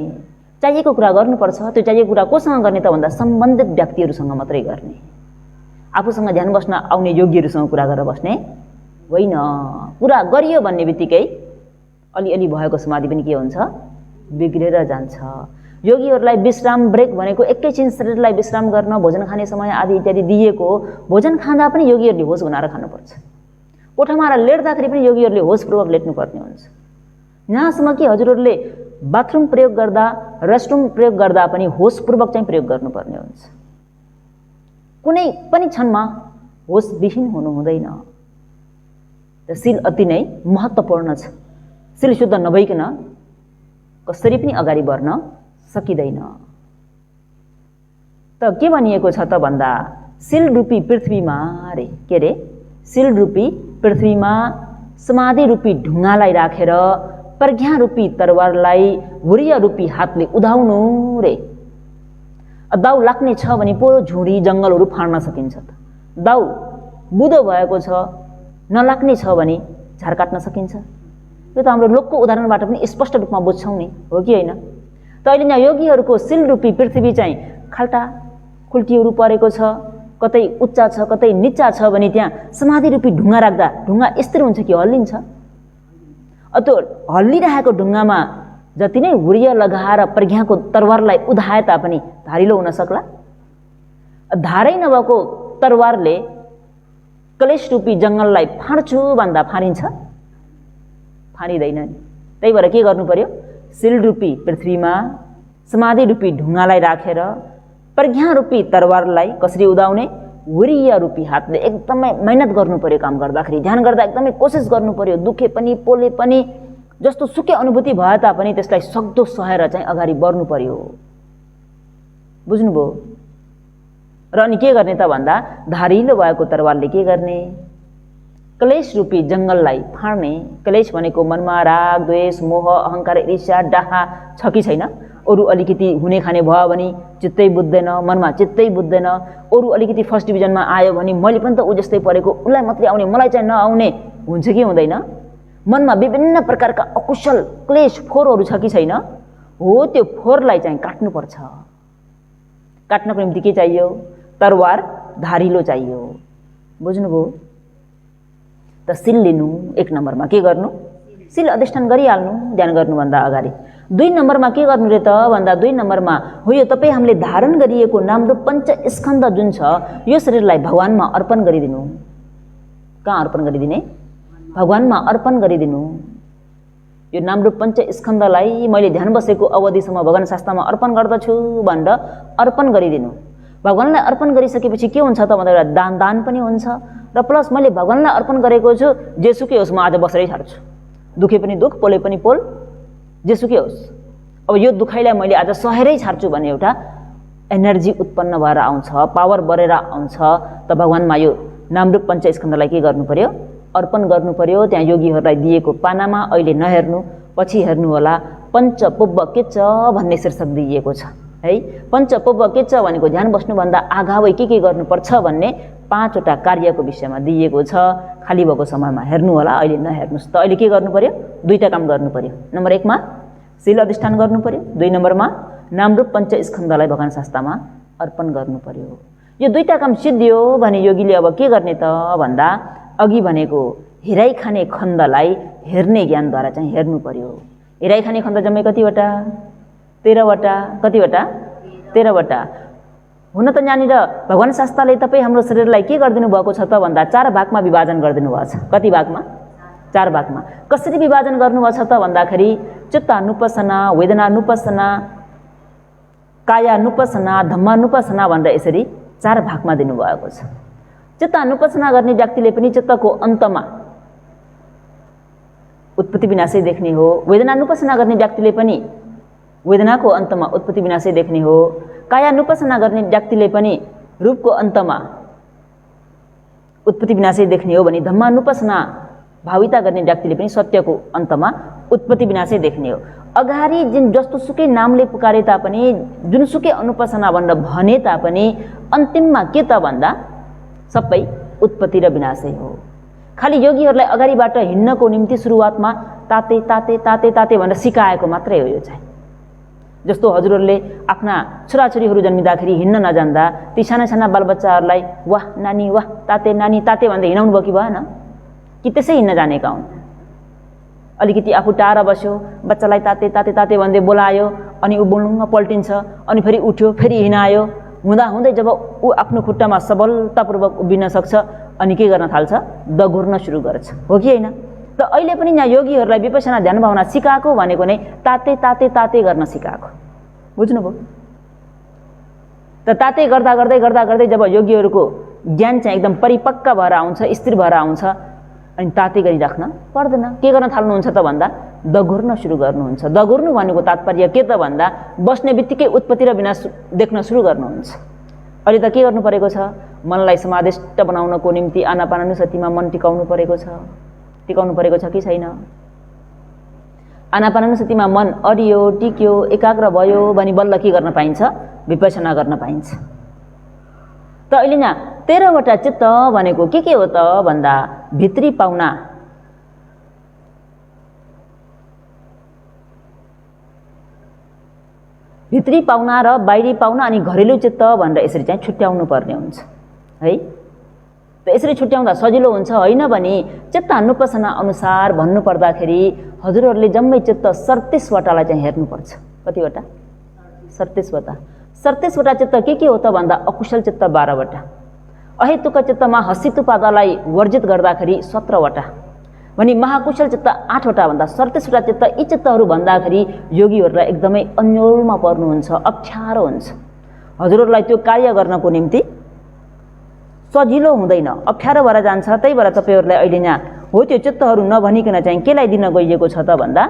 चाहिएको कुरा गर्नुपर्छ। त्यो चाहिएको कुरा कोसँग गर्ने त भन्दा सम्बन्धित व्यक्तिहरूसँग मात्रै गर्ने। आफूसँग ध्यान बस्न आउने योगीहरूसँग कुरा गरेर बस्ने होइन। कुरा गरियो भन्ने बित्तिकै अलिअलि भएको समाधि पनि के हुन्छ? बिग्रेर जान्छ। योगीहरूलाई विश्राम ब्रेक भनेको एकैछिन शरीरलाई विश्राम गर्न, भोजन खाने समय आदि इत्यादि दिएको। भोजन खाँदा पनि योगीहरूले होस बनाएर खानुपर्छ। कोठामा आएर लेट्दाखेरि पनि योगीहरूले होसपूर्वक लेट्नुपर्ने हुन्छ। यहाँसम्म कि हजुरहरूले बाथरुम प्रयोग गर्दा, रेस्टरुम प्रयोग गर्दा पनि होसपूर्वक चाहिँ प्रयोग गर्नुपर्ने हुन्छ। कुनै पनि क्षणमा होसविहीन हुनु हुँदैन। सिल अति नै महत्त्वपूर्ण छ। सिल शुद्ध नभइकन कसरी पनि अगाडि बढ्न सकिँदैन। त के भनिएको छ त भन्दा सिल रूपी पृथ्वीमा के रे सिल रूपी पृथ्वीमा समाधि रूपी ढुङ्गालाई राखेर प्रज्ञा रूपी तरवारलाई वीर्य रूपी हातले उधाउनु रे। दाउ लाग्ने छ भने पो झुडी जङ्गलहरू फाड्न सकिन्छ त। दाउ बुधो भएको छ, नलाग्ने छ भने झार काट्न सकिन्छ। यो त हाम्रो लोकको उदाहरणबाट पनि स्पष्ट रूपमा बुझ्छौँ नि, हो कि होइन? त अहिले यहाँ योगीहरूको सिल रूपी पृथ्वी चाहिँ खाल्टा खुल्टीहरू परेको छ, कतै उच्चा छ कतै निच्चा छ भने त्यहाँ समाधि रूपी ढुङ्गा राख्दा ढुङ्गा स्थिर हुन्छ कि हल्लिन्छ? त्यो हल्लिरहेको ढुङ्गामा जति नै वीर्य लगाएर प्रज्ञाको तरवारलाई उधाए तापनि धारिलो हुन सक्ला? धारै नभएको तरवारले क्लेश रूपी जङ्गललाई फाड्छु भन्दा फाडिन्छ? फाडिँदैन नि। त्यही भएर के गर्नु पर्यो? सिल रूपी पृथ्वीमा समाधि रूपी ढुङ्गालाई राखेर प्रज्ञा रूपी तरवारलाई कसरी उदाउने? वीर्य रूपी हातले एकदमै मेहनत गर्नु पर्यो। काम गर्दाखेरि ध्यान गर्दा एकदमै कोसिस गर्नु पर्यो। दुखे पनि पोले पनि जस्तो सुकै अनुभूति भए तापनि त्यसलाई सक्दो सहेर चाहिँ अगाडि बढ्नु पर्यो। बुझ्नुभयो? र अनि के गर्ने त भन्दा धारिलो भएको तरवारले के गर्ने? क्लेश रूपी जङ्गललाई फाड्ने। क्लेश भनेको मनमा राग, द्वेष, मोह, अहङ्कार, ईर्ष्या, डाहा छ कि छैन? अरू अलिकति हुने खाने भयो भने चित्तै बुझ्दैन, मनमा चित्तै बुझ्दैन। अरू अलिकति फर्स्ट डिभिजनमा आयो भने मैले पनि त ऊ जस्तै पढेको, उसलाई मात्रै आउने मलाई चाहिँ नआउने हुन्छ कि हुँदैन? मनमा विभिन्न प्रकारका अकुशल क्लेश फोहोरहरू छ कि छैन? हो, त्यो फोहोरलाई चाहिँ काट्नुपर्छ। काट्नको निम्ति के चाहियो? तरवार धारिलो चाहियो। बुझ्नुभयो? त सिल लिनु। एक नम्बरमा के गर्नु? सिल अधिष्ठान गरिहाल्नु ध्यान गर्नुभन्दा अगाडि। 2 नम्बरमा के गर्नु रे त भन्दा 2 नम्बरमा हो यो तपाईँ हामीले धारण गरिएको नाम रूप पञ्च स्कन्ध जुन छ यो शरीरलाई भगवानमा अर्पण गरिदिनु। कहाँ अर्पण गरिदिने? भगवानमा अर्पण गरिदिनु। यो नाम रूप पञ्च स्कन्धलाई मैले ध्यान बसेको अवधिसम्म भगवान शास्त्रमा अर्पण गर्दछु भनेर अर्पण गरिदिनु। भगवानलाई अर्पण गरिसकेपछि के हुन्छ त भन्दा एउटा दान पनि हुन्छ र प्लस मैले भगवानलाई अर्पण गरेको छु जेसुकै होस् म आज बसेरै छाड्छु। दुखे पनि दुख, पोले पनि पोल, जेसुकै होस्। अब यो दुखाइलाई मैले आज सहेरै छाड्छु भन्ने एउटा एनर्जी उत्पन्न भएर आउँछ, पावर बढेर आउँछ। त भगवानमा यो नामरूप पञ्चस्कन्धलाई के गर्नु पर्यो? अर्पण गर्नु पर्यो। त्यहाँ योगीहरूलाई दिएको पानामा अहिले नहेर्नु, पछि हेर्नु होला। पञ्चपुब्ब के च भन्ने शीर्षक दिइएको छ है। पञ्चपुब्ब के च भनेको ध्यान बस्नुभन्दा आगावै के गर्नुपर्छ भन्ने 5 वटा कार्यको विषयमा दिइएको छ। खाली भएको समयमा हेर्नु होला, अहिले नहेर्नुहोस्। त अहिले के गर्नु पर्यो? 2टा काम गर्नु पर्यो। नम्बर 1 मा सिल अधिष्ठान गर्नु पर्यो। 2 नम्बरमा नामरूप पञ्चस्कन्धलाई भगवान शास्त्रमा अर्पण गर्नु पर्यो। यो 2टा काम सिद्धियो भने योगीले अब के गर्ने त भन्दा अघि भनेको हेराइ खाने खण्डलाई हेर्ने ज्ञानद्वारा चाहिँ हेर्नु पर्यो। हेराइ खाने खण्ड जम्मै कतिवटा? 13 वटा। कतिवटा? 13 वटा। हुन त यहाँनिर भगवान शास्त्रले तपाईँ हाम्रो शरीरलाई के गरिदिनु भएको छ त भन्दा 4 भागमा विभाजन गरिदिनु भएको छ। कति भागमा? 4 भागमा। कसरी विभाजन गर्नुभएको छ त भन्दाखेरि चित्तानुपसना, वेदनानुपसना, कायानुपसना, धम्मानुपसना भनेर यसरी 4 भागमा दिनुभएको छ। चित्तानुपसना गर्ने व्यक्तिले पनि चित्तको अन्तमा उत्पत्ति विनाशै देख्ने हो। वेदनानुपसना गर्ने व्यक्तिले पनि वेदनाको अन्तमा उत्पत्ति विनाशै देख्ने हो। कायानुपसना गर्ने व्यक्तिले पनि रूपको अन्तमा उत्पत्ति विनाशै देख्ने हो भने धम्मानुपसना भाविता गर्ने व्यक्तिले पनि सत्यको अन्तमा उत्पत्ति विनाशै देख्ने हो। अगाडि जुन जस्तो सुकै नामले पुकारे तापनि, जुनसुकै अनुपसना भनेर भने तापनि अन्तिममा के त भन्दा सबै उत्पत्ति र विनाशै हो। खालि योगीहरूलाई अगाडिबाट हिँड्नको निम्ति सुरुवातमा ताते ताते ताते ताते भनेर सिकाएको मात्रै हो यो चाहिँ। जस्तो हजुरहरूले आफ्ना छोराछोरीहरू जन्मिँदाखेरि हिँड्न नजान्दा ती साना साना बालबच्चाहरूलाई वाह नानी वाह ताते नानी ताते भन्दै हिँडाउनु भयो कि भएन? कि त्यसै हिँड्न जानेका हुन्? अलिकति आफू टाढा बस्यो, बच्चालाई ताते ताते ताते भन्दै बोलायो, अनि ऊ बुलुङ्ग पल्टिन्छ, अनि फेरि उठ्यो, फेरि हिँडायो। हुँदै जब ऊ आफ्नो खुट्टामा सबलतापूर्वक उभिन सक्छ अनि के गर्न थाल्छ? दगुर्न सुरु गर्छ, हो कि होइन? त अहिले पनि यहाँ योगीहरूलाई विपश्यना ध्यान भावना सिकाएको भनेको नै ताते ताते ताते गर्न सिकाएको। बुझ्नुभयो? त ताते गर्दा गर्दै गर्दा गर्दै जब योगीहरूको ज्ञान चाहिँ एकदम परिपक्व भएर आउँछ, स्थिर भएर आउँछ, अनि ताते गरिराख्न पर्दैन। के गर्न थाल्नुहुन्छ त भन्दा दगुर्न सुरु गर्नुहुन्छ। दगुर्नु भनेको तात्पर्य के त भन्दा बस्ने बित्तिकै उत्पत्ति र विनाश देख्न सुरु गर्नुहुन्छ। अहिले त के गर्नु परेको छ? मनलाई समाधिष्ट बनाउनको निम्ति आनापानानुसतिमा मन टिकाउनु परेको छ। टिकाउनु परेको छ कि छैन? आनापानानुसतिमा मन अडियो, टिक्यो, एकाग्र भयो भने बल्ल के गर्न पाइन्छ? विपश्यना गर्न पाइन्छ। त अहिले यहाँ 13 वटा चित्त भनेको के हो त भन्दा भित्री पाउना, भित्री पाउना र बाहिरी पाउना अनि घरेलु चित्त भनेर यसरी चाहिँ छुट्याउनु पर्ने हुन्छ है। त यसरी छुट्याउँदा सजिलो हुन्छ होइन भने चित्त अनुपासना अनुसार भन्नु पर्दाखेरि हजुरहरूले जम्मै चित्त 37 वटालाई चाहिँ हेर्नुपर्छ। कतिवटा? 37 वटा। 37 वटा चित्त के हो त भन्दा अकुशल चित्त 12 वटा, अहेतुक चित्तमा हसितुपादालाई वर्जित गर्दाखेरि 17 वटा, भने महाकुशल चित्त 8 वटा भन्दा 37 वटा चित्त यी चित्तहरू भन्दाखेरि योगीहरूलाई एकदमै अन्योलमा पर्नुहुन्छ, अप्ठ्यारो हुन्छ। हजुरहरूलाई त्यो कार्य गर्नको निम्ति सजिलो हुँदैन, अप्ठ्यारो भएर जान्छ। त्यही भएर तपाईँहरूलाई अहिले यहाँ हो त्यो चित्तहरू नभनिकन चाहिँ केलाई दिन गइएको छ त भन्दा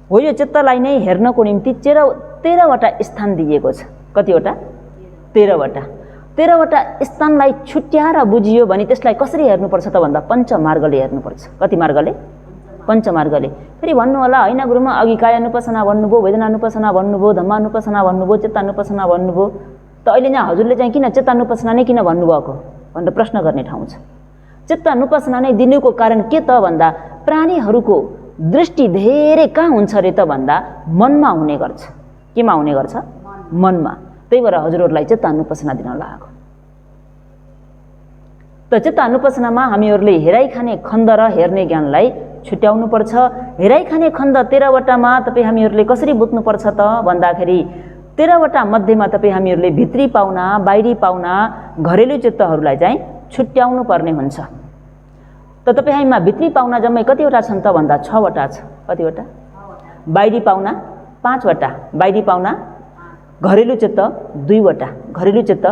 हो यो चित्तलाई नै हेर्नको निम्ति 13 वटा स्थान दिएको छ। कतिवटा? 13 वटा। 13 वटा स्थानलाई छुट्याएर बुझियो भने त्यसलाई कसरी हेर्नुपर्छ त भन्दा पञ्चमार्गले हेर्नुपर्छ। कति मार्गले? पञ्चमार्गले। फेरि भन्नु होला होइन गुरुमा अघि कायानुपासना भन्नुभयो, वेदनानुपासना भन्नुभयो, धम्मानुपासना भन्नुभयो, चित्तानुपासना भन्नुभयो, त अहिले यहाँ हजुरले चाहिँ किन चित्तानुपासना नै किन भन्नुभएको भनेर प्रश्न गर्ने ठाउँ छ। चित्तानुपासना नै दिनुको कारण के त भन्दा प्राणीहरूको दृष्टि धेरै कहाँ हुन्छ रे त भन्दा मनमा हुने गर्छ। केमा हुने गर्छ? मनमा। त्यही भएर हजुरहरूलाई चित्तानुपासना दिन लागेको। त चित्तानुपासनामा हामीहरूले हेराइ खाने खण्ड र हेर्ने ज्ञानलाई छुट्याउनु पर्छ। हेराइ खाने खण्ड 13 वटामा तपाईँ हामीहरूले कसरी बुझ्नुपर्छ त भन्दाखेरि 13 वटा मध्येमा तपाईँ हामीहरूले भित्री पाउना, बाहिरी पाउना, घरेलु चित्तहरूलाई चाहिँ छुट्याउनु पर्ने हुन्छ। त तपाईँ हामीमा भित्री पाउना जम्मै कतिवटा छन् त भन्दा 6 वटा छ। कतिवटा? बाहिरी पाउना 5 वटा, बाहिरी पाउना, घरेलु चित्त 2 वटा। घरेलु चित्त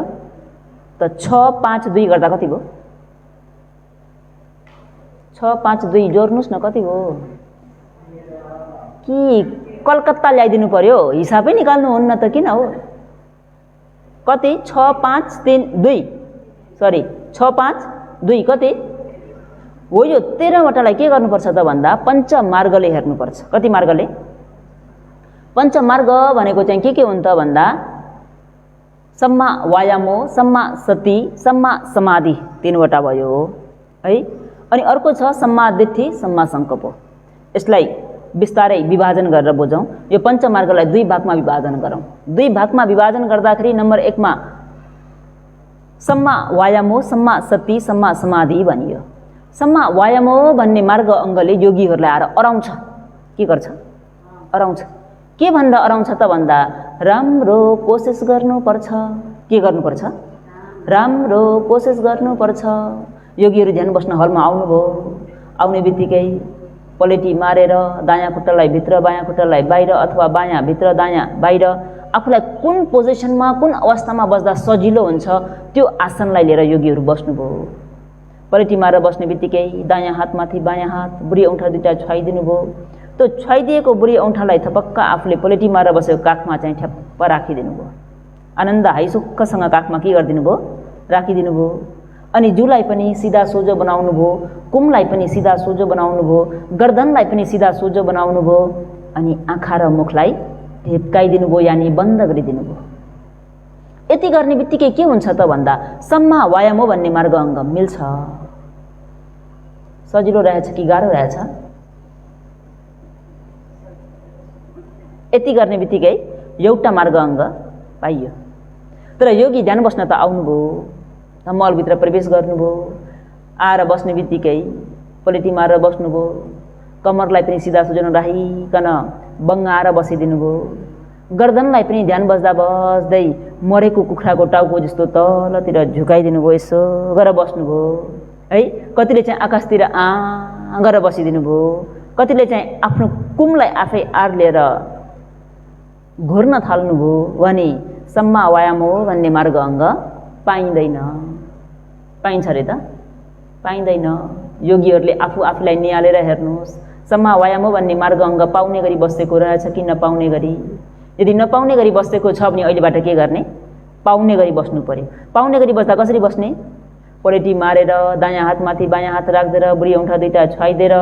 त 6, 5, 2 गर्दा कति भयो? 6, 5, 2 जोड्नुहोस् न कति भयो? कि कलकत्ता ल्याइदिनु पर्यो? हिसाबै निकाल्नुहुन्न त किन हो? कति? 6, 5, 3, 2 सरी 6, 5, 2 कति हो? यो 13 वटालाई के गर्नुपर्छ त भन्दा पञ्चमार्गले हेर्नुपर्छ। कति मार्गले? पञ्चमार्ग भनेको चाहिँ के हुन् त भन्दा सम्मा वायामो, सम्मा सति, सम्मा समाधि 3 वटा भयो है। अनि अर्को छ सम्मा दिट्ठी, सम्मा सङ्कल्प। यसलाई बिस्तारै विभाजन गरेर बुझौँ। यो पञ्चमार्गलाई 2 भागमा विभाजन गरौँ। 2 भागमा विभाजन गर्दाखेरि नम्बर 1 मा सम्मा वायामो, सम्मा सति, सम्मा समाधि भनियो। सम्मा वायामो भन्ने मार्ग अङ्गले योगीहरूलाई आएर अराउँछ। के गर्छ? अराउँछ। के भनेर अराउँछ त भन्दा राम्रो कोसिस गर्नुपर्छ। के गर्नुपर्छ? राम्रो कोसिस गर्नुपर्छ। योगीहरू ध्यान बस्न हलमा आउनुभयो, आउने बित्तिकै पलेटी मारेर दायाँ खुट्टालाई भित्र, बायाँ खुट्टालाई बाहिर अथवा बायाँ भित्र, दायाँ बाहिर, आफूलाई कुन पोजिसनमा, कुन अवस्थामा बस्दा सजिलो हुन्छ त्यो आसनलाई लिएर योगीहरू बस्नुभयो। पलेटी मारेर बस्ने बित्तिकै दायाँ हातमाथि बायाँ हात, बुढी औँठा 2टा छुवाइदिनु भयो। त्यो छुवाइदिएको बुढी औँठालाई थपक्क आफूले पलेटी मारेर बसेको काखमा चाहिँ ठ्याप्प राखिदिनु भयो। आनन्द हाइसुक्खसँग काखमा के गरिदिनु भयो? राखिदिनु भयो। अनि जिउलाई पनि सिधा सोझो बनाउनु भयो, कुमलाई पनि सिधा सोझो बनाउनु भयो, गर्दनलाई पनि सिधा सोझो बनाउनु भयो, अनि आँखा र मुखलाई ढेप्काइदिनु भयो, यानि बन्द गरिदिनु भयो। यति गर्ने बित्तिकै के हुन्छ त भन्दा सम्मा वायामो भन्ने मार्ग अङ्ग मिल्छ। सजिलो रहेछ कि गाह्रो रहेछ? यति गर्ने बित्तिकै एउटा मार्ग अङ्ग पाइयो। तर योगी ध्यान बस्न त आउनुभयो, मलभित्र प्रवेश गर्नुभयो, आएर बस्ने बित्तिकै पलेटी मारेर बस्नुभयो, कमरलाई पनि सिधा सोझो नराखिकन बङ्गाएर बसिदिनु भयो, गर्दनलाई पनि ध्यान बस्दा बस्दै मरेको कुखुराको टाउको जस्तो तलतिर झुकाइदिनु भयो, यसो गरेर बस्नुभयो। है। कतिले चाहिँ आकाशतिर गरेर बसिदिनु भयो, कतिले चाहिँ आफ्नो कुमलाई आफै आर्लेर घुर्न थाल्नुभयो भने सम्मा वायामो भन्ने मार्ग अङ्ग पाइँदैन। पाइन्छ अरे त? पाइँदैन। योगीहरूले आफूलाई निहालेर हेर्नुहोस्, सम्मा वायामो भन्ने मार्ग अङ्ग पाउने गरी बसेको रहेछ कि नपाउने गरी। यदि नपाउने गरी बसेको छ भने अहिलेबाट के गर्ने? पाउने गरी बस्नु पर्यो। पाउने गरी बस्दा कसरी बस्ने? पलेटी मारेर दायाँ हातमाथि बायाँ हात राख्देर बुढी औँठा दुईटा छुवाइदिएर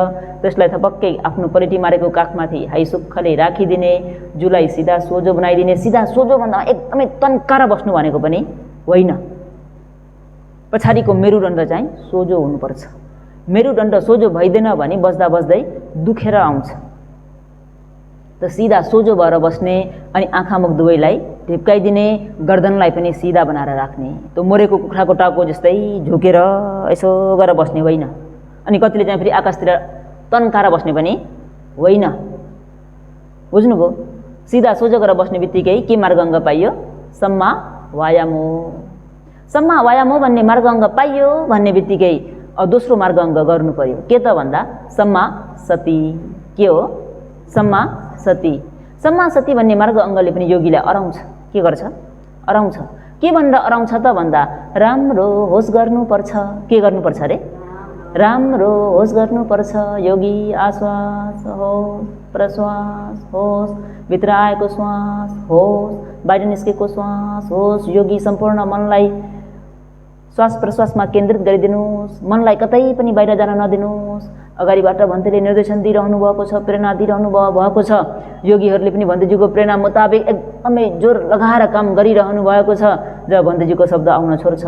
त्यसलाई थपक्कै आफ्नो पलेटी मारेको काखमाथि हाइसुक्खले राखिदिने, जुलाई सिधा सोझो बनाइदिने। सिधा सोझो भन्दा एकदमै तन्काएर बस्नु भनेको पनि होइन। पछाडिको मेरुदण्ड चाहिँ सोझो हुनुपर्छ। मेरुदण्ड सोझो भइदिएन भने बस्दा बस्दै दुखेर आउँछ। त सिधा सोझो भएर बस्ने, अनि आँखा मुख दुवैलाई ढिप्काइदिने, गर्दनलाई पनि सिधा बनाएर राख्ने। त्यो मरेको कुखुराको टाउको जस्तै झुकेर यसो गरेर बस्ने होइन। अनि कतिले चाहिँ फेरि आकाशतिर तन्काएर बस्ने पनि होइन। बुझ्नुभयो? सिधा सोझो गरेर बस्ने बित्तिकै के मार्ग अङ्ग पाइयो? सम्मा वायामो। सम्मा वायामो भन्ने मार्ग अङ्ग पाइयो भन्ने बित्तिकै दोस्रो मार्ग अङ्ग गर्नु पर्यो। के त भन्दा सम्मा सती। के हो? सम्मा सती। सम्मा सती भन्ने मार्ग अङ्गले पनि योगीलाई अराउँछ। के गर्छ? अराउँछ। के भनेर अराउँछ त भन्दा राम्रो होस गर्नुपर्छ। के गर्नुपर्छ अरे? राम्रो होस गर्नुपर्छ। योगी आश्वास होस्, प्रश्वास होस्, भित्र आएको श्वास होस्, बाहिर निस्केको श्वास होस्। योगी सम्पूर्ण मनलाई श्वास प्रश्वासमा केन्द्रित गरिदिनुहोस्। मनलाई कतै पनि बाहिर जान नदिनुहोस्। अगाडिबाट भन्तेले निर्देशन दिइरहनु भएको छ, प्रेरणा दिइरहनु भएको छ। योगीहरूले पनि भन्तेजीको प्रेरणा मुताबिक एकदमै जोर लगाएर काम गरिरहनु भएको छ। जब भन्तेजीको शब्द आउन छोड्छ,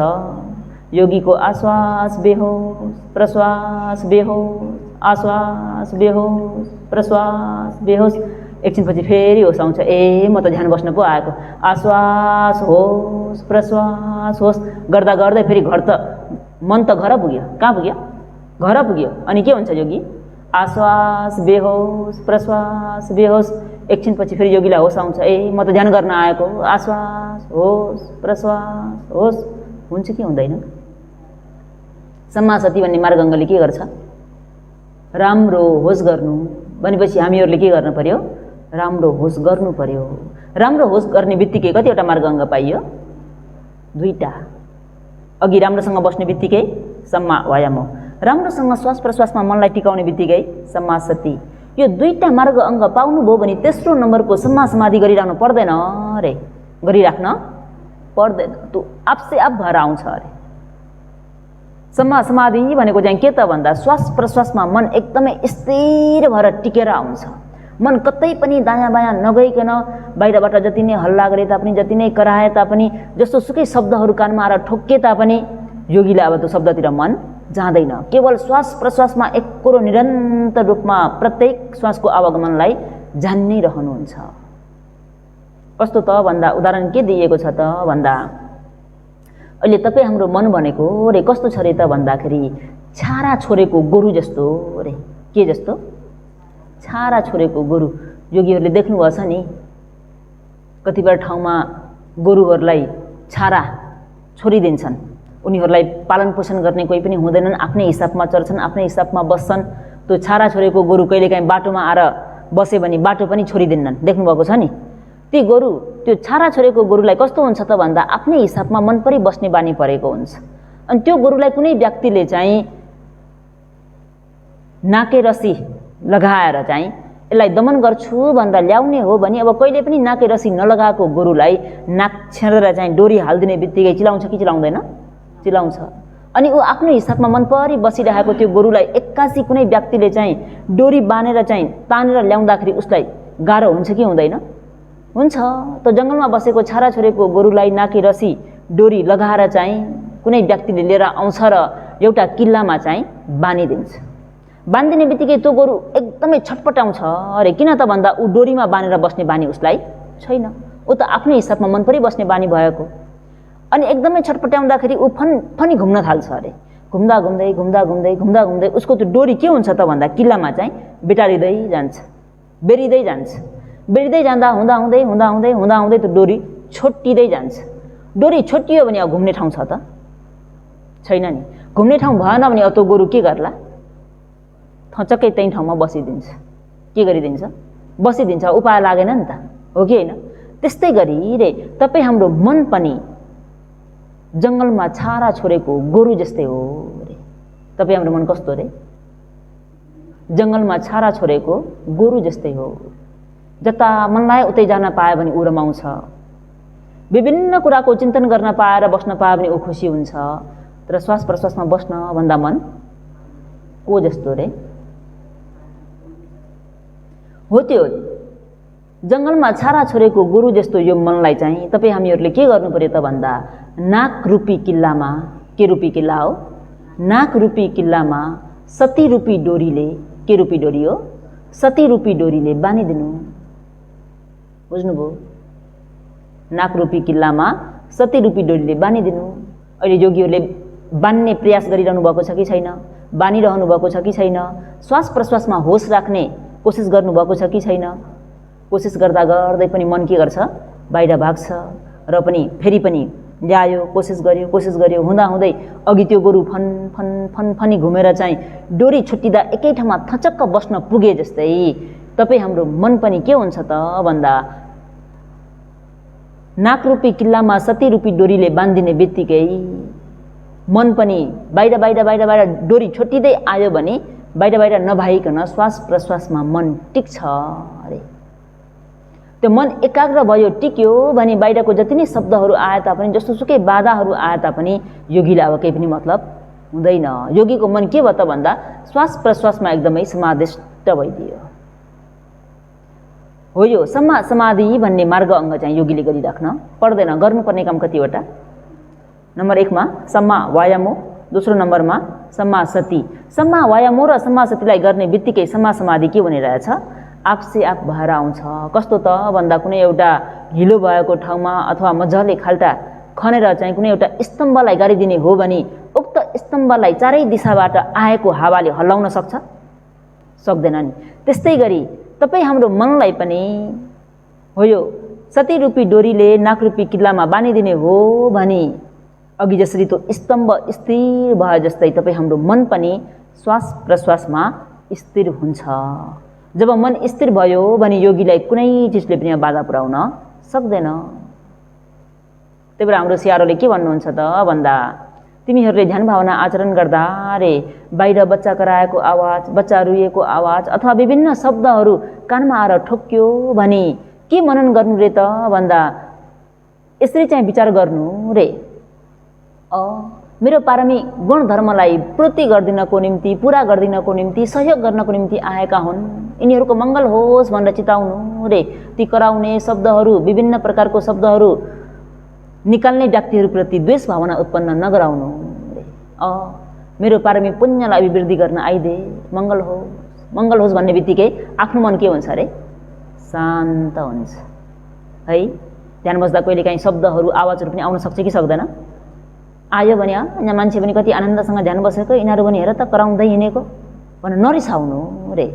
योगीको आश्वास बेहोस, प्रश्वास बेहोस, आश्वास बेहोस, प्रश्वास बेहोस। एकछिनपछि फेरि होस आउँछ। म त ध्यान बस्न पो आएको। आश्वास होस्, प्रश्वास होस् गर्दा गर्दै फेरि घर त मन त घर पुग्यो। कहाँ पुग्यो? घर पुग्यो। अनि के हुन्छ योगी? आश्वास बेहोस, प्रश्वास बेहोस। एकछिनपछि फेरि योगीलाई होस आउँछ। म त ध्यान गर्न आएको। आश्वास होस्, प्रश्वास होस्। हुन्छ कि हुँदैन? सम्मा सती भन्ने मार्ग अङ्गले के गर्छ? राम्रो होस गर्नु भनेपछि हामीहरूले के गर्नु पर्यो? राम्रो होस गर्नु पर्यो। राम्रो होस गर्ने बित्तिकै कतिवटा मार्ग अङ्ग पाइयो? दुईटा। अघि राम्रोसँग बस्ने बित्तिकै सम्मा वायामो, राम्रोसँग श्वास प्रश्वासमा मनलाई टिकाउने बित्तिकै सम्मा सती। यो दुईटा मार्ग अङ्ग पाउनुभयो भने तेस्रो नम्बरको सम्मा समाधि गरिराख्नु पर्दैन अरे। गरिराख्न पर्दैन। त्यो आपसे आप भएर आउँछ अरे। सम्मा समाधि भनेको चाहिँ के त भन्दा श्वास प्रश्वासमा मन एकदमै स्थिर भएर टिकेर आउँछ। मन कतै पनि दायाँ बायाँ नगइकन बाहिरबाट जति नै हल्ला गरे तापनि, जति नै कराए तापनि, जस्तो सुकै शब्दहरू कानमा आएर ठोक्के तापनि योगीलाई अब त्यो शब्दतिर मन जाँदैन। केवल श्वास प्रश्वासमा एकरो निरन्तर रूपमा प्रत्येक श्वासको आवागमनलाई जान्नै रहनुहुन्छ। कस्तो त भन्दा उदाहरण के दिएको छ त भन्दा अहिले तपाईँ हाम्रो मन भनेको रे कस्तो छ रे त भन्दाखेरि छारा छोडेको गोरु जस्तो रे। के जस्तो? छारा छोडेको गोरु। योगीहरूले देख्नुभएको छ नि, कतिपय ठाउँमा गोरुहरूलाई छारा छोडिदिन्छन्। उनीहरूलाई पालन पोषण गर्ने कोही पनि हुँदैनन्। आफ्नै हिसाबमा चर्छन्, आफ्नै हिसाबमा बस्छन्। त्यो छारा छोडेको गोरु कहिलेकाहीँ बाटोमा आएर बस्यो भने बाटो पनि छोडिदिन्नन्। देख्नुभएको छ नि? ती गोरु, त्यो छारा छोडेको गोरुलाई कस्तो हुन्छ त भन्दा आफ्नै हिसाबमा मन परि बस्ने बानी परेको हुन्छ। अनि त्यो गोरुलाई कुनै व्यक्तिले चाहिँ नाके रसी लगाएर चाहिँ यसलाई दमन गर्छु भन्दा ल्याउने हो भने अब कहिले पनि नाके रसी नलगाएको गोरुलाई नाक छेडेर चाहिँ डोरी हालिदिने बित्तिकै चिलाउँछ कि चिलाउँदैन? चिलाउँछ। अनि ऊ आफ्नो हिसाबमा मन परि बसिरहेको त्यो गोरुलाई एक्कासी कुनै व्यक्तिले चाहिँ डोरी बाँधेर चाहिँ तानेर ल्याउँदाखेरि उसलाई गाह्रो हुन्छ कि हुँदैन? हुन्छ। त जङ्गलमा बसेको छारा छोडेको गोरुलाई नाके रसी डोरी लगाएर चाहिँ कुनै व्यक्तिले लिएर आउँछ र एउटा किल्लामा चाहिँ बाँधिदिन्छ। बाँधिदिने बित्तिकै त्यो गोरु एकदमै छटपटाउँछ अरे। किन त भन्दा ऊ डोरीमा बाँधेर बस्ने बानी उसलाई छैन। ऊ त आफ्नै हिसाबमा मन परि बस्ने बानी भएको। अनि एकदमै छटपटाउँदाखेरि ऊ फनी घुम्न थाल्छ अरे। घुम्दा घुम्दै घुम्दा घुम्दै घुम्दा घुम्दै उसको त्यो डोरी के हुन्छ त भन्दा किल्लामा चाहिँ बेटारिँदै जान्छ, बेरिँदै जान्छ। बेरिँदै जाँदा हुँदा हुँदै हुँदा हुँदै हुँदा हुँदै त्यो डोरी छोटिँदै जान्छ। डोरी छोटियो भने अब घुम्ने ठाउँ छ त? छैन नि। घुम्ने ठाउँ भएन भने अब त्यो गोरु के गर्ला? थचक्कै त्यही ठाउँमा बसिदिन्छ। के गरिदिन्छ? बसिदिन्छ। उपाय लागेन नि त, हो कि होइन? त्यस्तै गरी रे तपाईँ हाम्रो मन पनि जङ्गलमा छारा छोडेको गोरु जस्तै हो रे। तपाईँ हाम्रो मन कस्तो रे? जङ्गलमा छारा छोडेको गोरु जस्तै हो। जता मन लाग्यो उतै जान पायो भने ऊ रमाउँछ। विभिन्न कुराको चिन्तन गर्न पाएर बस्न पायो भने ऊ खुसी हुन्छ। तर श्वास प्रश्वासमा बस्न भन्दा मन को जस्तो रे? हो त्यो जङ्गलमा छारा छोडेको गोरु जस्तो यो मनलाई चाहिँ तपाईँ हामीहरूले के गर्नु पर्यो त भन्दा नाक रूपी किल्लामा, के रूपी किल्ला हो? नाक रूपी किल्लामा सती रूपी डोरीले, के रूपी डोरी हो? सती रूपी डोरीले बाँधिदिनु। बुझ्नुभयो? नाक रूपी किल्लामा सती रूपी डोरीले बाँधिदिनु। अहिले योगीहरूले बान्ने प्रयास गरिरहनु भएको छ कि छैन? बानिरहनु भएको छ कि छैन? श्वास प्रश्वासमा होस राख्ने कोसिस गर्नुभएको छ कि छैन? कोसिस गर्दा गर्दै पनि मन के गर्छ? बाहिर भाग्छ र पनि फेरि पनि ल्यायो, कोसिस गर्यो हुँदाहुँदै अघि त्यो गोरु फन फन फन फनी घुमेर चाहिँ डोरी छुट्टिँदा एकै ठाउँमा थचक्क बस्न पुगे जस्तै तपाईँ हाम्रो मन पनि के हुन्छ त भन्दा नाक रूपी किल्लामा सती रूपी डोरीले बाँधिने बित्तिकै मन पनि बाहिर बाहिर बाहिर बाहिर डोरी छुट्टिँदै आयो भने बाहिर बाहिर नभइकन श्वास प्रश्वासमा मन टिक्छ अरे। त्यो मन एकाग्र भयो, टिक्यो भने बाहिरको जति नै शब्दहरू आए तापनि, जस्तोसुकै बाधाहरू आए तापनि योगीलाई अब केही पनि मतलब हुँदैन। योगीको मन के भयो त भन्दा श्वास प्रश्वासमा एकदमै समाधिष्ट भइदियो। हो यो सम्मा समाधि भन्ने मार्ग अङ्ग चाहिँ योगीले गरिराख्न पर्दैन। गर्नुपर्ने काम कतिवटा? नम्बर 1 मा सम्मा वायामो, दोस्रो नम्बरमा सम्मा सती। सम्मा वायामो र सम्मा सतीलाई गर्ने बित्तिकै सम्मा समाधि के हुने रहेछ? आपसे आप भएर आउँछ। कस्तो त भन्दा कुनै एउटा हिलो भएको ठाउँमा अथवा मजाले खाल्टा खनेर चाहिँ कुनै एउटा स्तम्भलाई गाडिदिने हो भने उक्त स्तम्भलाई चारै दिशाबाट आएको हावाले हल्लाउन सक्छ? सक्दैन नि। त्यस्तै गरी तपाईँ हाम्रो मनलाई पनि हो यो सती रूपी डोरीले नाक रूपी किल्लामा बाँधिदिने हो भने अघि जसरी त्यो स्तम्भ स्थिर भयो जस्तै तपाईँ हाम्रो मन पनि श्वास प्रश्वासमा स्थिर हुन्छ। जब मन स्थिर भयो भने योगीलाई कुनै चिजले पनि बाधा पुर्याउन सक्दैन। त्यही भएर हाम्रो सियारोले के भन्नुहुन्छ त भन्दा तिमीहरूले ध्यान भावना आचरण गर्दा रे बाहिर बच्चा कराएको आवाज, बच्चा रुएको आवाज अथवा विभिन्न शब्दहरू कानमा आएर ठोक्यो भने के मनन गर्नु रे त भन्दा यसरी चाहिँ विचार गर्नु रे, मेरो पारमी गुण धर्मलाई पूर्ति गर्दिनको निम्ति, पूरा गर्दिनको निम्ति, सहयोग गर्नको निम्ति आएका हुन्। यिनीहरूको मङ्गल होस् भनेर चिताउनु रे। ती कराउने शब्दहरू, विभिन्न प्रकारको शब्दहरू निकाल्ने व्यक्तिहरूप्रति द्वेष भावना उत्पन्न नगराउनु रे। मेरो पारमी पुण्यलाई अभिवृद्धि गर्न आइदे, मङ्गल होस् भन्ने बित्तिकै आफ्नो मन के हुन्छ अरे? शान्त हुन्छ है। ध्यान बस्दा कहिलेकाहीँ शब्दहरू, आवाजहरू पनि आउन सक्छ कि सक्दैन? आयो भने यहाँ मान्छे पनि कति आनन्दसँग ध्यान बसेको, यिनीहरू पनि हेर त कराउँदै हिँडेको भनेर नरिसाउनु रे।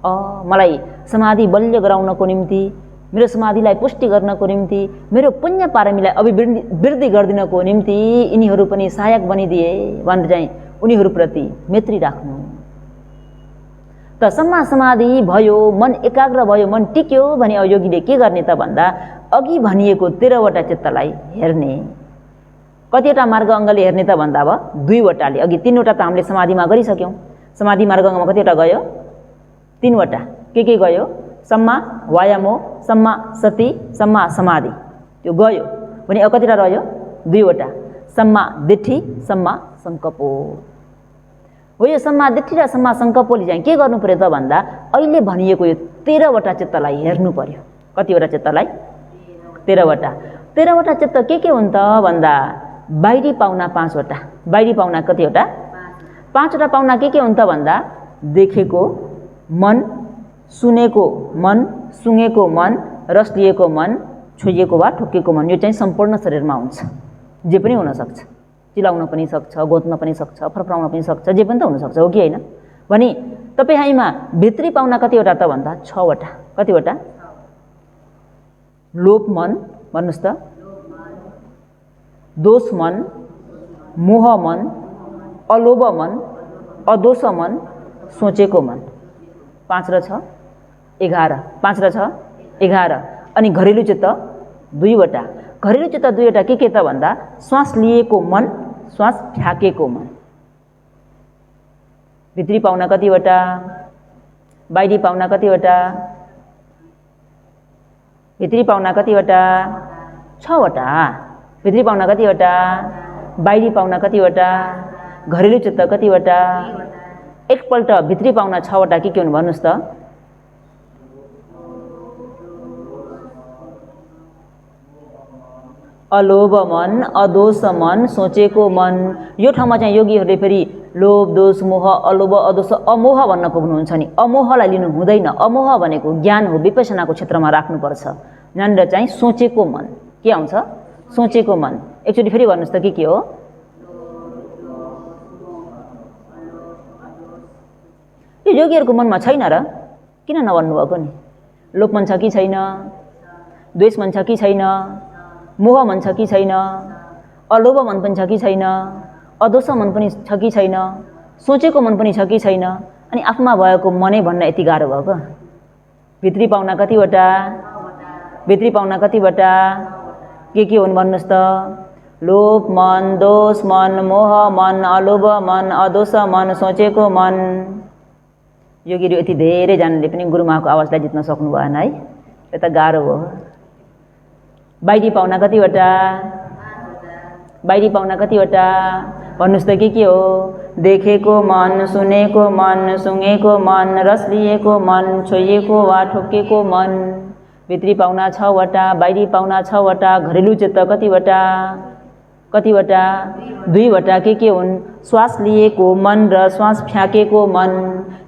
मलाई समाधि बलियो गराउनको निम्ति, मेरो समाधिलाई पुष्टि गर्नको निम्ति, मेरो पुण्य पारमीलाई अभिवृद्धि गरिदिनको निम्ति यिनीहरू पनि सहायक बनिदिए भनेर चाहिँ उनीहरूप्रति मैत्री राख्नु। त सम्मा समाधि भयो, मन एकाग्र भयो, मन टिक्यो भने योगीले के गर्ने त भन्दा अघि भनिएको 13वटा चित्तलाई हेर्ने। कतिवटा मार्ग अङ्गले हेर्ने त भन्दा अब 2वटाले। अघि 3वटा त हामीले समाधिमा गरिसक्यौँ। समाधि मार्ग अङ्गमा कतिवटा गयो? 3वटा। के गयो? सम्मा वायामो, सम्मा सती, सम्मा समाधि। त्यो गयो भने अब कतिवटा रह्यो? 2वटा। सम्मा दिट्ठी, सम्मा सङ्कल्पो। हो यो सम्मा दिट्ठी र सम्मा सङ्कल्पले चाहिँ के गर्नु पर्यो त भन्दा अहिले भनिएको यो 13वटा चित्तलाई हेर्नु पर्यो। कतिवटा चित्तलाई? 13वटा। 13वटा चित्त के हुन् त भन्दा बाहिरी पाउना 5वटा। बाहिरी पाउना कतिवटा? 5वटा पाउना के हुन् त भन्दा देखेको मन, सुनेको मन, सुँगेको मन, रस लिएको मन, छोइएको वा ठोकेको मन। यो चाहिँ सम्पूर्ण शरीरमा हुन्छ। जे पनि हुनसक्छ। चिलाउन पनि सक्छ, गोत्न पनि सक्छ, फर्फराउन पनि सक्छ, जे पनि त हुनसक्छ, हो कि होइन? भने तपाईँ हामीमा भित्री पाउना कतिवटा त भन्दा 6वटा। कतिवटा? लोभ मन, भन्नुहोस् त, दोष मन, मोह मन, अलोभ मन, अदोष मन, सोचेको मन। 5 र 6 11, 5 र 6 11। अनि घरेलु चित्त 2 वटा। घरेलु चित्त 2 वटा के त भन्दा श्वास लिएको मन, श्वास फ्याँकेको मन। भित्री पाउना कतिवटा, बाहिरी पाउना कतिवटा? भित्री पाउना कतिवटा? 6 वटा। भित्री पाउना कतिवटा, बाहिरी पाउना कतिवटा? घरेलु चित्त कतिवटा? एकपल्ट भित्री पाउना 6 वटा के हुन् भन्नुस् त? अलोभ मन, अदोष मन, सोचेको मन। यो ठाउँमा चाहिँ योगीहरूले फेरि लोभ, दोष, मोह, अलोभ, अदोष, अमोह भन्न पुग्नुहुन्छ नि। अमोहलाई लिनु हुँदैन। अमोह भनेको ज्ञान हो, विपश्यनाको क्षेत्रमा राख्नुपर्छ। यहाँनिर चाहिँ सोचेको मन के आउँछ? सोचेको मन। एकचोटि फेरि भन्नुहोस् त के हो? यो योगीहरूको मनमा छैन र? किन नभन्नुभएको नि? लोभ मन छ कि छैन? द्वेष मन छ कि छैन? मोह मन छ कि छैन? अलोभ मन पनि छ कि छैन? अदोष मन पनि छ कि छैन? सोचेको मन पनि छ कि छैन? अनि आफूमा भएको मनै भन्न यति गाह्रो भएको? भित्री पाउना कतिवटा? भित्री पाउना कतिवटा? के हुन् भन्नुहोस् त? लोभ मन, दोष मन, मोह मन, अलोभ मन, अदोष मन, सोचेको मन। योगीहरू यति धेरैजनाले पनि गुरुमाको आवाजलाई जित्न सक्नु भएन है। यो त गाह्रो हो। बाहिरी पाउना कतिवटा? बाहिरी पाउना कतिवटा? भन्नुहोस् त के हो? देखेको मन, सुनेको मन, सुँगेको मन, रस लिएको मन, छोइएको वा ठोकेको मन। भित्री पाउना 6 वटा, बाहिरी पाउना 6 वटा। घरेलु चित्त कतिवटा? कतिवटा? 2 वटा। के हुन्? श्वास लिएको मन र श्वास फ्याँकेको मन।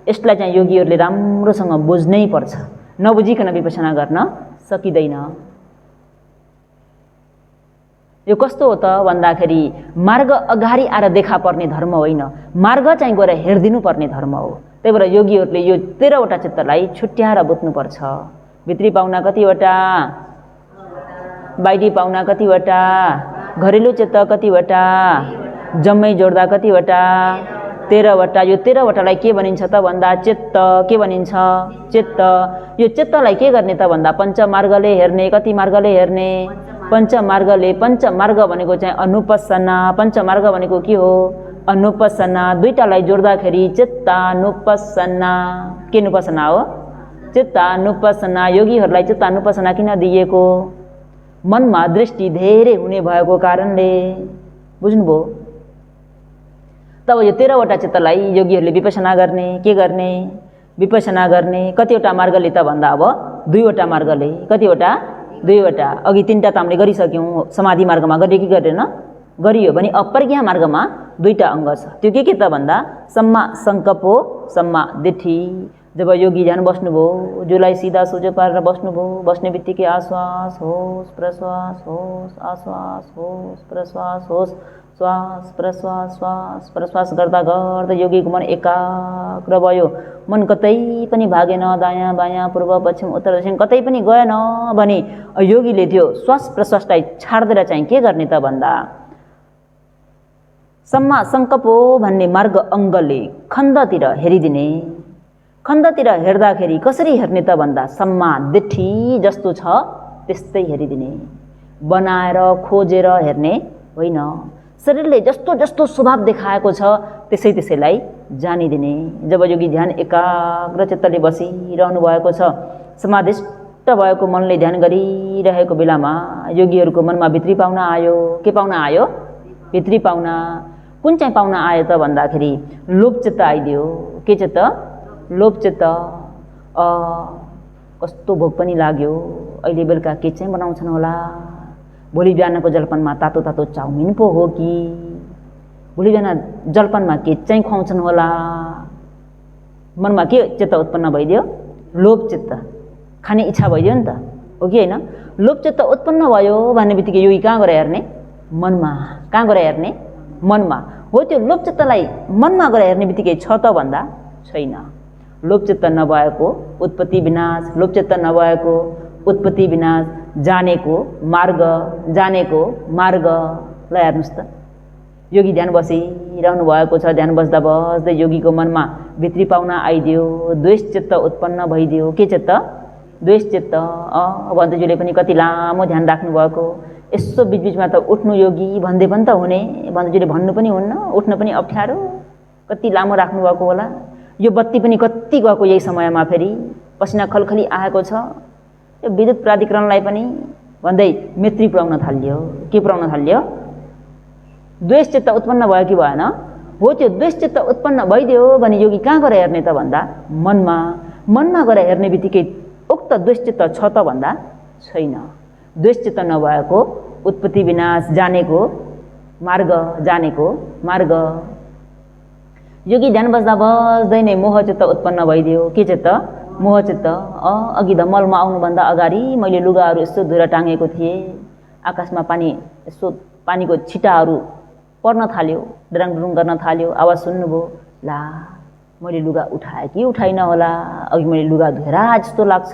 यसलाई चाहिँ योगीहरूले राम्रोसँग बुझ्नै पर्छ। नबुझिकन विपश्यना गर्न सकिँदैन। यो कस्तो हो त भन्दाखेरि मार्ग अगाडि आएर देखा पर्ने धर्म होइन, मार्ग चाहिँ गएर हेरिदिनु पर्ने धर्म हो। त्यही भएर योगीहरूले यो 13 वटा चित्तलाई छुट्याएर बुझ्नुपर्छ। भित्री पाउना कतिवटा? बाहिरी पाउना कतिवटा? घरेलु चित्त कतिवटा? जम्मै जोड्दा कतिवटा? 13 वटा। यो 13 वटालाई के भनिन्छ त भन्दा चित्त। के भनिन्छ? चित्त। यो चित्तलाई के गर्ने त भन्दा पञ्चमार्गले हेर्ने। कति मार्गले हेर्ने? पञ्चमार्गले। पञ्चमार्ग भनेको चाहिँ अनुपसना। पञ्चमार्ग भनेको के हो? अनुपसना। दुईटालाई जोड्दाखेरि चित्तानुपसना। के अनुपसना हो? चित्तानुपसना। योगीहरूलाई चित्तानुपसना किन दिएको? मनमा दृष्टि धेरै हुने भएको कारणले। बुझ्नुभयो? तब यो 13 वटा चित्तलाई योगीहरूले विपश्यना गर्ने। के गर्ने? विपश्यना गर्ने। कतिवटा मार्गले त भन्दा अब 2 वटा मार्गले। कतिवटा? 2 वटा। अघि 3टा त हामीले गरिसक्यौँ। समाधि मार्गमा गरियो कि गरेन? गरियो भने अप्रज्ञा मार्गमा 2टा अङ्ग छ। त्यो के त भन्दा सम्मा सङ्कल्पो, सम्मा दिट्ठी। जब योगी ध्यान बस्नुभयो, जिउलाई सिधा सोझो पारेर बस्नुभयो, बस्ने बित्तिकै आश्वास होस्, प्रश्वास होस्, आश्वास होस्, प्रश्वास होस्, श्वास प्रश्वास, श्वास प्रश्वास गर्दा गर्दा योगीको मन एकाग्र भयो। मन कतै पनि भागेन, दायाँ बायाँ पूर्व पश्चिम उत्तर दक्षिण कतै पनि गएन भने योगीले त्यो श्वास प्रश्वासलाई छाड्दै चाहिँ के गर्ने त भन्दा सम्मा सङ्कल्पो भन्ने मार्ग अङ्गले खण्डतिर हेरिदिने। खण्डतिर हेर्दाखेरि कसरी हेर्ने त भन्दा सम्मा दिट्ठी जस्तो छ त्यस्तै हेरिदिने। बनाएर खोजेर हेर्ने होइन। शरीरले जस्तो जस्तो स्वभाव देखाएको छ त्यसैलाई जानिदिने। जब योगी ध्यान एकाग्र चित्तले बसिरहनु भएको छ, समाधिष्ट भएको मनले ध्यान गरिरहेको बेलामा योगीहरूको मनमा भित्री पाउना आयो। के पाउना आयो? भित्री पाउना। कुन चाहिँ पाउना आयो त भन्दाखेरि लोभ चित्त आइदियो। के चित्त? लोभ चित्त। कस्तो भोक पनि लाग्यो, अहिले बेलुका के चाहिँ बनाउँछन् होला? भोलि बिहानको जलपानमा तातो तातो चाउमिन पो हो कि? भोलि बिहान जलपानमा के चाहिँ खुवाउँछन् होला? मनमा के चित्त उत्पन्न भइदियो? लोभ चित्त। खाने इच्छा भइदियो नि त, हो कि होइन? लोभ चित्त उत्पन्न भयो भन्ने बित्तिकै योगी कहाँ गएर हेर्ने? मनमा। कहाँ गएर हेर्ने? मनमा। हो, त्यो लोभ चित्तलाई मनमा गएर हेर्ने बित्तिकै छ त भन्दा छैन। लोभ चित्त नभएको उत्पत्ति विनाश, लोभ चित्त नभएको उत्पत्ति विनाश। जानेको मार्ग, जानेको मार्ग। ल हेर्नुहोस् त, योगी ध्यान बसिरहनु भएको छ। ध्यान बस्दा बस्दै योगीको मनमा भित्री पाउना आइदियो, द्वेष चित्त उत्पन्न भइदियो। के चित्त? द्वेष चित्त। भन्तज्यूले पनि कति लामो ध्यान राख्नु भएको। यसो बिचबिचमा त उठ्नु योगी भन्दै पनि त हुने, भन्तज्यूले भन्नु पनि हुन्न, उठ्न पनि अप्ठ्यारो, कति लामो राख्नु भएको होला। यो बत्ती पनि कति गएको यही समयमा, फेरि पसिना खलखली आएको छ। यो विद्युत प्राधिकरणलाई पनि भन्दै मैत्री पुर्याउन थाल्यो। के पुर्याउन थाल्यो? द्वेष चित्त उत्पन्न भयो कि भएन? हो, त्यो द्वेष चित्त उत्पन्न भइदियो भने योगी कहाँ गएर हेर्ने त भन्दा मनमा। मनमा गएर हेर्ने बित्तिकै उक्त द्वेष चित्त छ त भन्दा छैन। द्वेष चित्त नभएको उत्पत्ति विनाश जानेको मार्ग, जानेको मार्ग। योगी ध्यान बस्दा बस्दै नै मोह चित्त उत्पन्न भइदियो। के चित्त? मोह चित्त। अघि त मलमा आउनुभन्दा अगाडि मैले लुगाहरू यसो धुएर टाँगेको थिएँ, आकाशमा पानी यसो पानीको छिटाहरू पर्न थाल्यो, डराङ डुरुङ गर्न थाल्यो, आवाज सुन्नुभयो। ला, मैले लुगा उठाएँ कि उठाइन होला, अघि मैले लुगा धुएर जस्तो लाग्छ,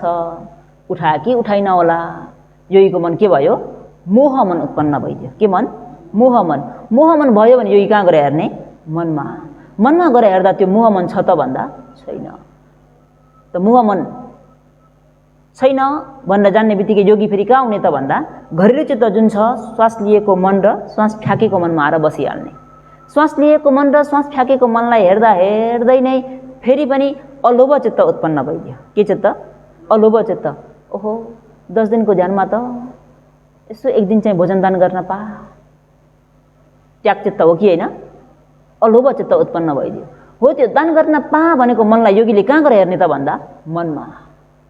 उठाएँ कि उठाइन होला। योगीको मन के भयो? मोह मन उत्पन्न भइदियो। के मन? मोह मन। मोह मन भयो भने योगी कहाँ गएर हेर्ने? मनमा। मनमा गएर हेर्दा त्यो मोह मन छ त भन्दा छैन। त मोह मन छैन भनेर जान्ने बित्तिकै योगी फेरि कहाँ आउने त भन्दा घरेलु चित्त जुन छ, श्वास लिएको मन र श्वास फ्याँकेको मनमा आएर बसिहाल्ने। श्वास लिएको मन र श्वास फ्याँकेको मनलाई हेर्दा हेर्दै नै फेरि पनि अलोभ चित्त उत्पन्न भइदियो। के चित्त? अलोभ चित्त। ओहो, 10 दिनको ध्यानमा त यसो एक दिन चाहिँ भोजन दान गर्न पा, त्याग चित्त हो कि होइन? अलोभ चित्त उत्पन्न भइदियो। हो, त्यो दान गर्न पा भनेको मनलाई योगीले कहाँ गएर हेर्ने त भन्दा मनमा।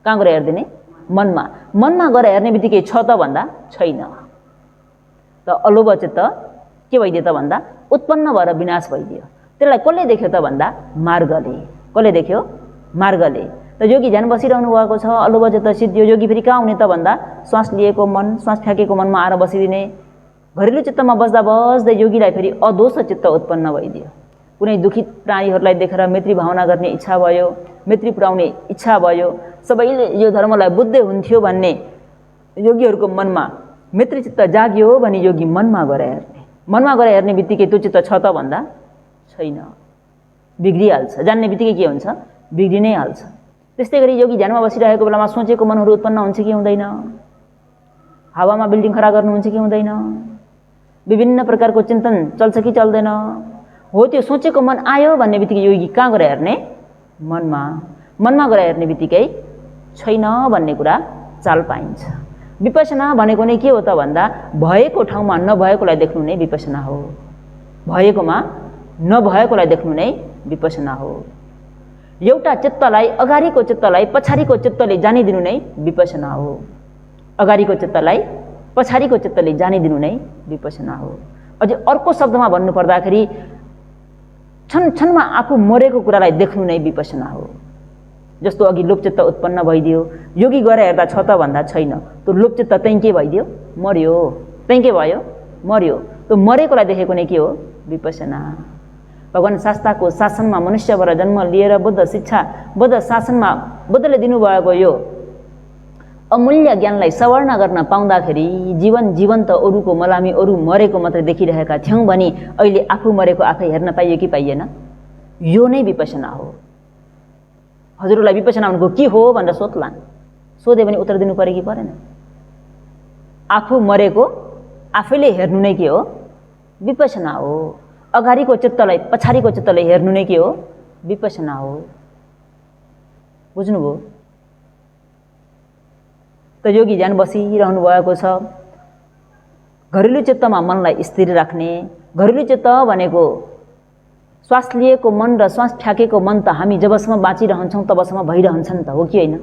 कहाँ गएर हेर्दिने? मनमा। मनमा गएर हेर्ने बित्तिकै छ त भन्दा छैन। त अलोभ चित्त के भइदियो त भन्दा उत्पन्न भएर विनाश भइदियो। त्यसलाई कसले देख्यो त भन्दा मार्गले। कसले देख्यो? मार्गले। त योगी ध्यान बसिरहनु भएको छ, अलोभ चित्त सिद्धियो। योगी फेरि कहाँ आउने त भन्दा श्वास लिएको मन, श्वास फ्याँकेको मनमा आएर बसिदिने। घरेलु चित्तमा बस्दा बस्दै योगीलाई फेरि अदोष चित्त उत्पन्न भइदियो। कुनै दुखित प्राणीहरूलाई देखेर मैत्री भावना गर्ने इच्छा भयो, मैत्री पुर्याउने इच्छा भयो। सबैले यो धर्मलाई बुझ्दै हुन्थ्यो भन्ने योगीहरूको मनमा मैत्री चित्त जाग्यो भने योगी मनमा गएर हेर्ने। मनमा गएर हेर्ने बित्तिकै त्यो चित्त छ त भन्दा छैन। बिग्रिहाल्छ। जान्ने बित्तिकै के हुन्छ? बिग्रि नै हाल्छ। त्यस्तै गरी योगी ध्यानमा बसिरहेको बेलामा सोचेको मनहरू उत्पन्न हुन्छ कि हुँदैन? हावामा बिल्डिङ खडा गर्नुहुन्छ कि हुँदैन? विभिन्न प्रकारको चिन्तन चल्छ कि चल्दैन? हो, त्यो सोचेको मन आयो भन्ने बित्तिकै योगी कहाँ गएर हेर्ने? मनमा। मनमा गएर हेर्ने बित्तिकै छैन भन्ने कुरा चाल पाइन्छ। विपश्यना भनेको नै के हो त भन्दा भएको ठाउँमा नभएकोलाई देख्नु नै विपश्यना हो। भएकोमा नभएकोलाई देख्नु नै विपश्यना हो। एउटा चित्तलाई अगाडिको चित्तलाई पछाडिको चित्तले जानिदिनु नै विपश्यना हो। अगाडिको चित्तलाई पछाडिको चित्तले जानिदिनु नै विपश्यना हो। अझै अर्को शब्दमा भन्नुपर्दाखेरि क्षण क्षणमा आफू मरेको कुरालाई देख्नु नै विपश्यना हो। जस्तो अघि लोभचित्त उत्पन्न भइदियो, योगी गएर हेर्दा छ त भन्दा छैन। त्यो लोभचित्त त्यहीँ के भइदियो? मर्यो। त्यहीँ के भयो? मर्यो। त्यो मरेकोलाई देखेको नै के हो? विपश्यना। भगवान शास्त्रको शासनमा मनुष्यबाट जन्म लिएर बुद्ध शिक्षा, बुद्ध शासनमा बुद्धले दिनुभएको यो अमूल्य ज्ञानलाई सवर्ण गर्न पाउँदाखेरि जीवन त अरूको मलामी, अरू मरेको मात्रै देखिरहेका थियौँ भने अहिले आफू मरेको आफै हेर्न पाइयो कि पाइएन? यो नै विपश्यना हो। हजुरलाई विपश्यना भनेको के हो भनेर सोध्लान्। सोधे भने उत्तर दिनु पर्यो कि परेन? आफू मरेको आफैले हेर्नु नै के हो? विपश्यना हो। अगाडिको चित्तलाई पछाडिको चित्तले हेर्नु नै के हो? विपश्यना हो। बुझ्नुभयो? त योगी ध्यान बसिरहनु भएको छ। घरेलु चित्तमा मनलाई स्थिर राख्ने। घरेलु चित्त भनेको श्वास लिएको मन र श्वास फ्याँकेको मन त हामी जबसम्म बाँचिरहन्छौँ तबसम्म भइरहन्छन् त, हो कि होइन?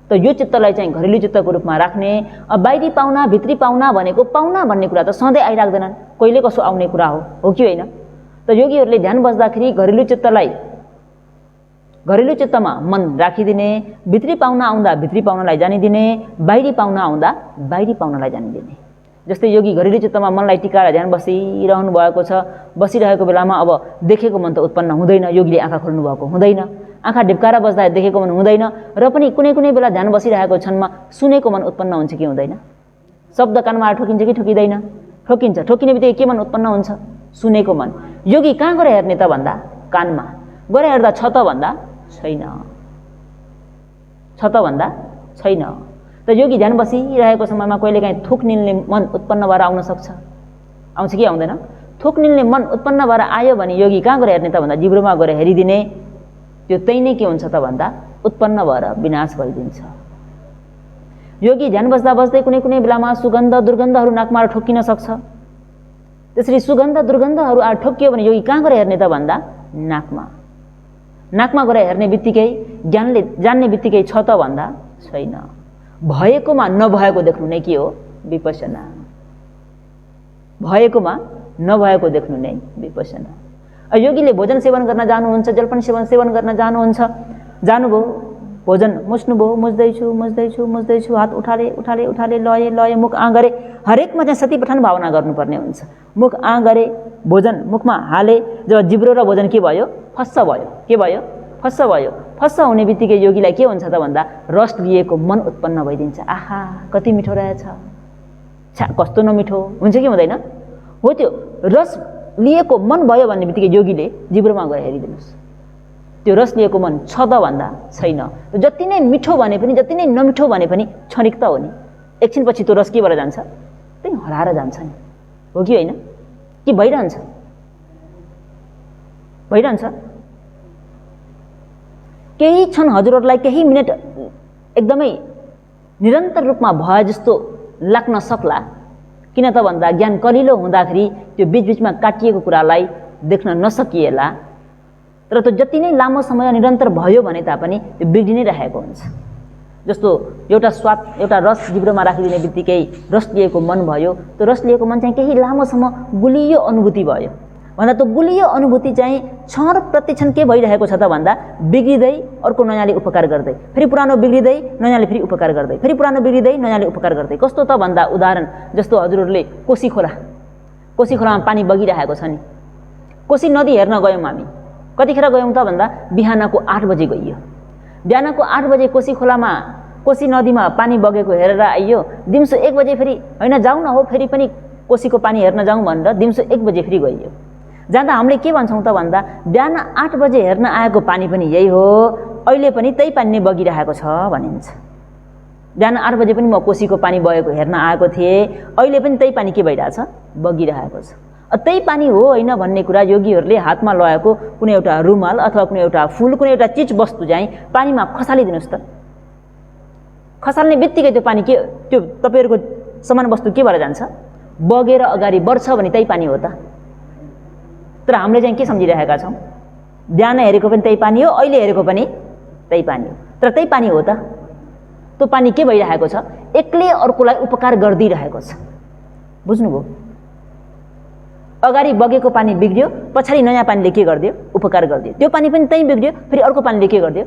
त यो चित्तलाई चाहिँ घरेलु चित्तको रूपमा राख्ने। बाहिरी पाहुना भित्री पाहुना भनेको पाहुना भन्ने कुरा त सधैँ आइराख्दैनन्, कहिले कसो आउने कुरा हो कि होइन? त योगीहरूले ध्यान बस्दाखेरि घरेलु चित्तलाई घरेलु चित्तमा मन राखिदिने, भित्री पाहुना आउँदा भित्री पाहुनालाई जानिदिने, बाहिरी पाहुना आउँदा बाहिरी पाहुनालाई जानिदिने। जस्तै योगी घरेलु चित्तमा मनलाई टिकाएर ध्यान बसिरहनु भएको छ। बसिरहेको बेलामा अब देखेको मन त उत्पन्न हुँदैन। योगीले आँखा खोल्नु भएको हुँदैन, आँखा ढिप्काएर बस्दा देखेको मन हुँदैन। र पनि कुनै कुनै बेला ध्यान बसिरहेको क्षणमा सुनेको मन उत्पन्न हुन्छ कि हुँदैन? शब्द कानमा ठोकिन्छ कि ठोकिँदैन? ठोकिन्छ। ठोकिने बित्तिकै के मन उत्पन्न हुन्छ? सुनेको मन। योगी कहाँ गएर हेर्ने त भन्दा कानमा, गएर हेर्दा छ त भन्दा छैन, छ त भन्दा छैन। त योगी ध्यान बसिरहेको समयमा कहिलेकाहीँ थुक निल्ने मन उत्पन्न भएर आउन सक्छ, आउँछ कि आउँदैन? थुक निल्ने मन उत्पन्न भएर आयो भने योगी कहाँ गएर हेर्ने त भन्दा जिब्रोमा गएर हेरिदिने। त्यो त्यही नै के हुन्छ त भन्दा उत्पन्न भएर विनाश भइदिन्छ। योगी ध्यान बस्दा बस्दै कुनै कुनै बेलामा सुगन्ध दुर्गन्धहरू नाकमा ठोक्किन सक्छ। त्यसरी सुगन्ध दुर्गन्धहरू ठोक्कियो भने योगी कहाँ गएर हेर्ने त भन्दा नाकमा। नाकमा गएर हेर्ने बित्तिकै ज्ञानले जान्ने बित्तिकै छ त भन्दा छैन। भएकोमा नभएको देख्नु नै के हो? विपश्यना। भएकोमा नभएको देख्नु नै विपश्यना। योगीले भोजन सेवन गर्न जानुहुन्छ, जलपान सेवन गर्न जानुहुन्छ, जानुभयो, भोजन मुस्नुभयो, मुस्दैछु, हात उठाले लए, मुख आ गरे, हरेकमा चाहिँ सती पठान भावना गर्नुपर्ने हुन्छ। मुख आ गरे, भोजन मुखमा हाले, जब जिब्रो र भोजन के भयो? फस्स भयो। के भयो? फस्स भयो। फस्स हुने बित्तिकै योगीलाई के हुन्छ त भन्दा रस लिएको मन उत्पन्न भइदिन्छ। आहा कति मिठो रहेछ, छा कस्तो नमिठो हुन्छ कि हुँदैन? हो, त्यो रस लिएको मन भयो भन्ने बित्तिकै योगीले जिब्रोमा गएर हेरिदिनुहोस्, त्यो रस लिएको मन छ त भन्दा छैन। जति नै मिठो भने पनि जति नै नमिठो भने पनि क्षणिक त हो नि, एकछिनपछि त्यो रस के भएर जान्छ? त्यही हराएर जान्छ नि, हो कि होइन? कि भइरहन्छ? भइरहन्छ। केही क्षण हजुरहरूलाई केही मिनट एकदमै निरन्तर रूपमा भए जस्तो लाग्न सक्ला, किन त भन्दा ज्ञान कलिलो हुँदाखेरि त्यो बिचबिचमा काटिएको कुरालाई देख्न नसकिएला। तर त्यो जति नै लामो समय निरन्तर भयो भने तापनि त्यो बिग्रि नै रहेको हुन्छ। जस्तो एउटा स्वाद, एउटा रस जिब्रोमा राखिदिने बित्तिकै रस लिएको मन भयो, त्यो रस लिएको मन चाहिँ केही लामोसम्म गुलियो अनुभूति भयो भन्दा त्यो गुलियो अनुभूति चाहिँ क्षण प्रतिक्षण के भइरहेको छ त भन्दा बिग्रिँदै अर्को नयाँले उपकार गर्दै, फेरि पुरानो बिग्रिँदै नयाँले फेरि उपकार गर्दै, फेरि पुरानो बिग्रिँदै नयाँले उपकार गर्दै। कस्तो त भन्दा उदाहरण जस्तो हजुरहरूले कोशी खोलामा पानी बगिरहेको छ नि, कोशी नदी हेर्न गयौँ हामी। कतिखेर गयौँ त भन्दा बिहानको 8 बजे गइयो। बिहानको 8 बजे कोशी नदीमा पानी बगेको हेरेर आइयो। दिउँसो 1 बजे फेरि होइन जाउँ न हो, फेरि पनि कोशीको पानी हेर्न जाउँ भनेर दिउँसो 1 बजे फेरि गइयो। जाँदा हामीले के भन्छौँ त भन्दा बिहान 8 बजे हेर्न आएको पानी पनि यही हो, अहिले पनि त्यही पानी नै बगिरहेको छ भनिन्छ। बिहान 8 बजे पनि म कोशीको पानी बगेको हेर्न आएको थिएँ, अहिले पनि त्यही पानी के भइरहेछ? बगिरहेको छ। त्यही पानी हो होइन भन्ने कुरा योगीहरूले हातमा लगाएको कुनै एउटा रुमाल अथवा कुनै एउटा फुल, कुनै एउटा चिज वस्तु चाहिँ पानीमा खसालिदिनुहोस् त। खसाल्ने बित्तिकै त्यो पानी के, त्यो तपाईँहरूको समान वस्तु के भएर जान्छ? बगेर अगाडि बढ्छ भने त्यही पानी हो त। तर हामीले चाहिँ के सम्झिरहेका छौँ? बिहान हेरेको पनि त्यही पानी हो, अहिले हेरेको पनि त्यही पानी हो। तर त्यही पानी हो त। त्यो पानी के भइरहेको छ? एकले अर्कोलाई उपकार गरिदिइरहेको छ। बुझ्नुभयो? अगाडि बगेको पानी बिग्रियो, पछाडि नयाँ पानीले के गरिदियो? उपकार गरिदियो। त्यो पानी पनि त्यही बिग्रियो, फेरि अर्को पानीले के गरिदियो?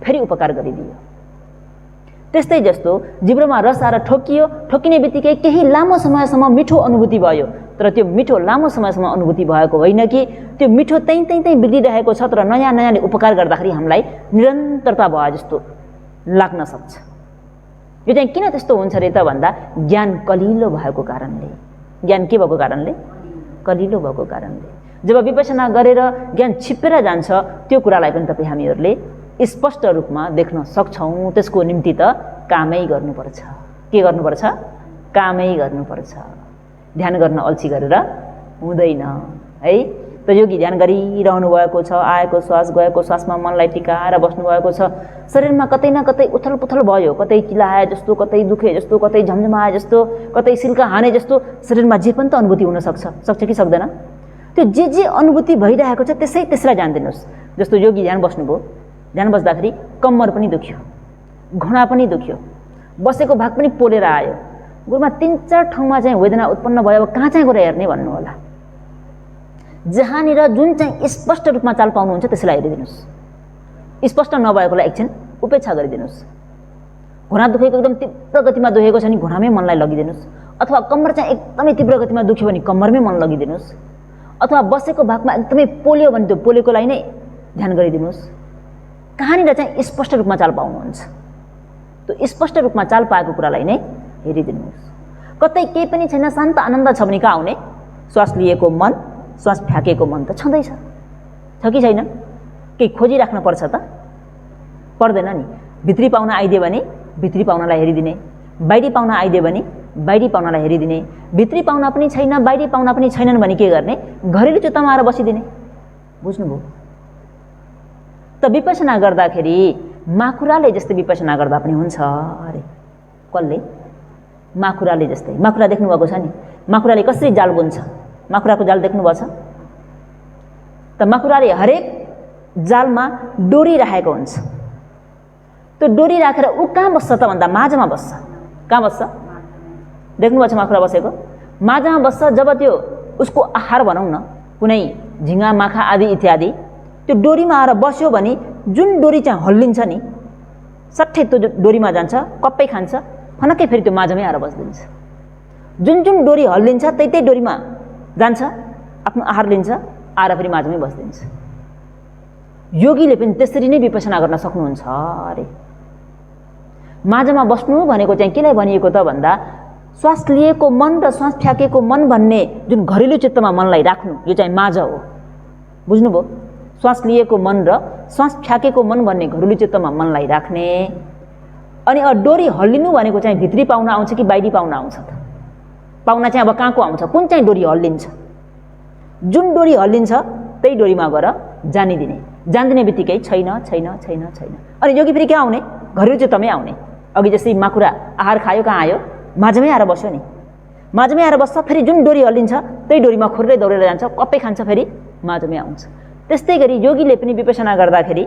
फेरि उपकार गरिदियो। त्यस्तै जस्तो जिब्रोमा रस आएर ठोकिने बित्तिकै केही लामो समयसम्म मिठो अनुभूति भयो, तर त्यो मिठो लामो समयसम्म अनुभूति भएको होइन कि त्यो मिठो त्यही बिग्रिरहेको छ। तर नयाँले उपकार गर्दाखेरि हामीलाई निरन्तरता भयो जस्तो लाग्न सक्छ। यो चाहिँ किन त्यस्तो हुन्छ रे त भन्दा ज्ञान कलिलो भएको कारणले। ज्ञान के भएको कारणले? कलिलो भएको कारणले। जब विपसना गरेर ज्ञान छिप्पेर जान्छ त्यो कुरालाई पनि तपाईँ हामीहरूले स्पष्ट रूपमा देख्न सक्छौँ। त्यसको निम्ति त कामै गर्नुपर्छ। के गर्नुपर्छ? कामै गर्नुपर्छ। ध्यान गर्न अल्छी गरेर हुँदैन है। त योगी ध्यान गरिरहनु भएको छ, आएको श्वास गएको श्वासमा मनलाई टिकाएर बस्नुभएको छ। शरीरमा कतै न कतै उथल पुथल भयो, कतै चिलाए जस्तो, कतै दुखे जस्तो, कतै झमझमाए जस्तो, कतै सिल्का हाने जस्तो शरीरमा जे पनि त अनुभूति सक्छ कि सक्दैन? त्यो जे अनुभूति भइरहेको छ त्यसलाई जान्दिनुहोस्। जस्तो योगी ध्यान बस्नुभयो, ध्यान बस्दाखेरि कम्मर पनि दुख्यो, घुँडा पनि दुख्यो, बसेको भाग पनि पोलेर आयो, गुरुमा 3-4 ठाउँमा चाहिँ वेदना उत्पन्न भयो। अब कहाँ चाहिँ गएर हेर्ने भन्नु होला? जहाँनिर जुन चाहिँ स्पष्ट रूपमा चाल पाउनुहुन्छ त्यसलाई हेरिदिनुहोस्। स्पष्ट नभएकोलाई एकछिन उपेक्षा गरिदिनुहोस्। घुँडा दुखेको एकदम तीव्र गतिमा दुखेको छ भने घुँडामै मनलाई लगिदिनुहोस्, अथवा कम्मर चाहिँ एकदमै तीव्र गतिमा दुख्यो भने कम्मरमै मन लगिदिनुहोस्, अथवा बसेको भागमा एकदमै पोल्यो भने त्यो पोलेकोलाई नै ध्यान गरिदिनुहोस्। कहाँनिर चाहिँ स्पष्ट रूपमा चाल पाउनुहुन्छ त्यो स्पष्ट रूपमा चाल पाएको कुरालाई नै हेरिदिनुहोस्। कतै केही पनि छैन, शान्त आनन्द छ भने कहाँ आउने? श्वास लिएको मन श्वास फ्याँकेको मन त छँदैछ, छ कि छैन? केही खोजिराख्न पर्छ त? पर्दैन नि। भित्री पाहुना आइदियो भने भित्री पाहुनालाई हेरिदिने, बाहिरी पाहुना आइदियो भने बाहिरी पाहुनालाई हेरिदिने, भित्री पाहुना पनि छैन बाहिरी पाहुना पनि छैनन् भने के गर्ने? घरेलु चित्तमा आएर बसिदिने। बुझ्नुभयो? त विपसना गर्दाखेरि माखुराले जस्तै विपसना गर्दा पनि हुन्छ अरे। कसले? माखुराले जस्तै। माखुरा देख्नुभएको छ नि? माखुराले कसरी जाल बुन्छ? माखुराको जाल देख्नुभएको छ? त माखुराले हरेक जालमा डोरी राखेको हुन्छ। त्यो डोरी राखेर ऊ कहाँ बस्छ त भन्दा माझमा बस्छ। कहाँ बस्छ? देख्नुभएको छ माखुरा बसेको? माझमा बस्छ। जब त्यो उसको आहार भनौँ न, कुनै झिँगा माखा आदि इत्यादि त्यो डोरीमा आएर बस्यो भने जुन डोरी चाहिँ हल्लिन्छ नि, सट्टै त्यो डोरीमा जान्छ, कप्पै खान्छ, फनक्कै फेरि त्यो माझमै आएर बस्दिन्छ। जुन जुन डोरी हल्लिन्छ त्यही डोरीमा जान्छ, आफ्नो आहार लिन्छ, आएर फेरि माझमै बस्दिन्छ। योगीले पनि त्यसरी नै विपसना गर्न सक्नुहुन्छ अरे। माझमा बस्नु भनेको चाहिँ केलाई भनिएको त भन्दा श्वास लिएको मन र श्वास फ्याँकेको मन भन्ने जुन घरेलु चित्तमा मनलाई राख्नु, यो चाहिँ माझ हो। बुझ्नुभयो? श्वास लिएको मन र श्वास फ्याँकेको मन भन्ने घरेलु चित्तमा मनलाई राख्ने। अनि डोरी हल्लिनु भनेको चाहिँ भित्री पाहुना आउँछ कि बाहिरी पाहुना आउँछ त? पाहुना चाहिँ अब कहाँको आउँछ? कुन चाहिँ डोरी हल्लिन्छ? जुन डोरी हल्लिन्छ त्यही डोरीमा गएर जानिदिने। जानिदिने बित्तिकै छैन छैन छैन छैन। अनि योगी फेरि कहाँ आउने? घरेलु चित्तमै आउने। अघि जस्तै माकुरा आहार खायो, कहाँ आयो? माझमै आएर बस्यो नि। माझमै आएर बस्छ, फेरि जुन डोरी हल्लिन्छ त्यही डोरीमा खोर्दै दौडेर जान्छ, कप्पै खान्छ, फेरि माझमै आउँछ। त्यस्तै गरी योगीले पनि विपसना गर्दाखेरि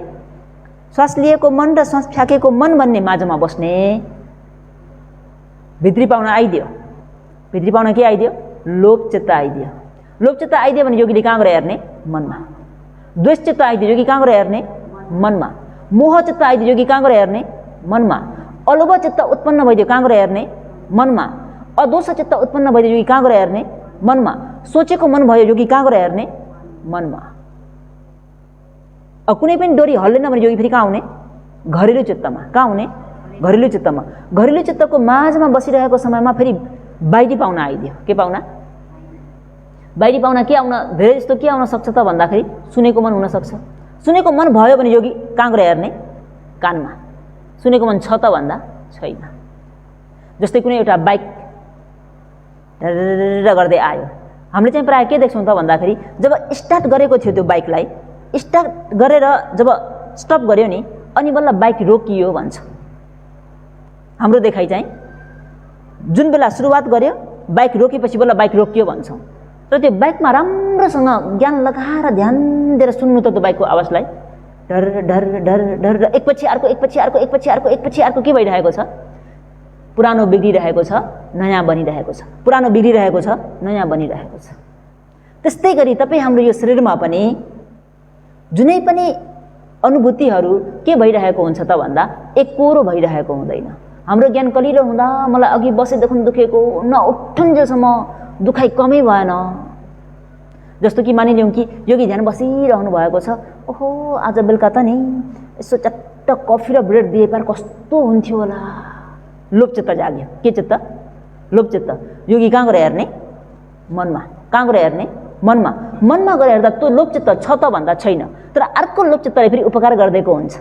श्वास लिएको मन र श्वास फ्याँकेको मन भन्ने माझमा बस्ने। भित्री पाहुना आइदियो, भित्री पाहुना के आइदियो? लोभ चित्त आइदियो। लोभ चित्त आइदियो भने योगीले कहाँ गएर हेर्ने? मनमा। द्वेष चित्त आइदियो, योगी कहाँ गएर हेर्ने? मनमा। मोह चित्त आइदियो, योगी कहाँ गएर हेर्ने? मनमा। अलोभ चित्त उत्पन्न भइदियो, कहाँ गएर हेर्ने? मनमा। अदोष चित्त उत्पन्न भइदियो, योगी कहाँ गएर हेर्ने? मनमा। सोचेको मन भयो, योगी कहाँ गएर हेर्ने? मनमा। कुनै पनि डोरी हल्लेन भने योगी फेरि कहाँ आउने? घरेलु चित्तमा। कहाँ आउने? घरेलु चित्तमा। घरेलु चित्तको माझमा बसिरहेको समयमा फेरि बाहिरी पाहुना आइदियो। के पाहुना? बाहिरी पाहुना के आउन? धेरै जस्तो के आउन सक्छ त भन्दाखेरि सुनेको मन हुनसक्छ। सुनेको मन भयो भने योगी कहाँ गएर हेर्ने? कानमा। सुनेको मन छ त भन्दा छैन। जस्तै कुनै एउटा बाइक गर्दै आयो, हामीले चाहिँ प्रायः के देख्छौँ त भन्दाखेरि जब स्टार्ट गरेको थियो त्यो बाइकलाई, स्टार्ट गरेर जब स्टप गर्यो नि, अनि बल्ल बाइक रोकियो भन्छ। हाम्रो देखाइ चाहिँ जुन बेला सुरुवात गर्यो, बाइक रोकेपछि बल्ल बाइक रोकियो भन्छौँ। तर त्यो बाइकमा राम्रोसँग ज्ञान लगाएर ध्यान दिएर सुन्नु त त्यो बाइकको आवाजलाई। डर डर डर डर एकपछि अर्को एकपछि अर्को एकपछि अर्को एकपछि अर्को के भइरहेको छ? पुरानो बिग्रिरहेको छ, नयाँ बनिरहेको छ। पुरानो बिग्रिरहेको छ, नयाँ बनिरहेको छ। त्यस्तै गरी तपाईँ हाम्रो यो शरीरमा पनि जुनै पनि अनुभूतिहरू के भइरहेको हुन्छ त भन्दा एकोरो भइरहेको हुँदैन। हाम्रो ज्ञान कलिलो हुँदा मलाई अघि बसेदेखि दुखेको, न उठुन्जेलसम्म दुखाइ कमै भएन। जस्तो कि मानिलिउँ कि योगी ध्यान बसिरहनु भएको छ, ओहो आज बेलुका त नि यसो चट्ट कफी र ब्रेड दिए पार कस्तो हुन्थ्यो होला। लोभ चित्त जाग्यो। के चित्त? लोभ चित्त। योगी कहाँ गएर हेर्ने? मनमा। कहाँ गएर हेर्ने? मनमा। मनमा गएर हेर्दा त्यो लोभ चित्त छ त भन्दा छैन। तर अर्को लोभ चित्तले फेरि उपकार गरिदिएको हुन्छ।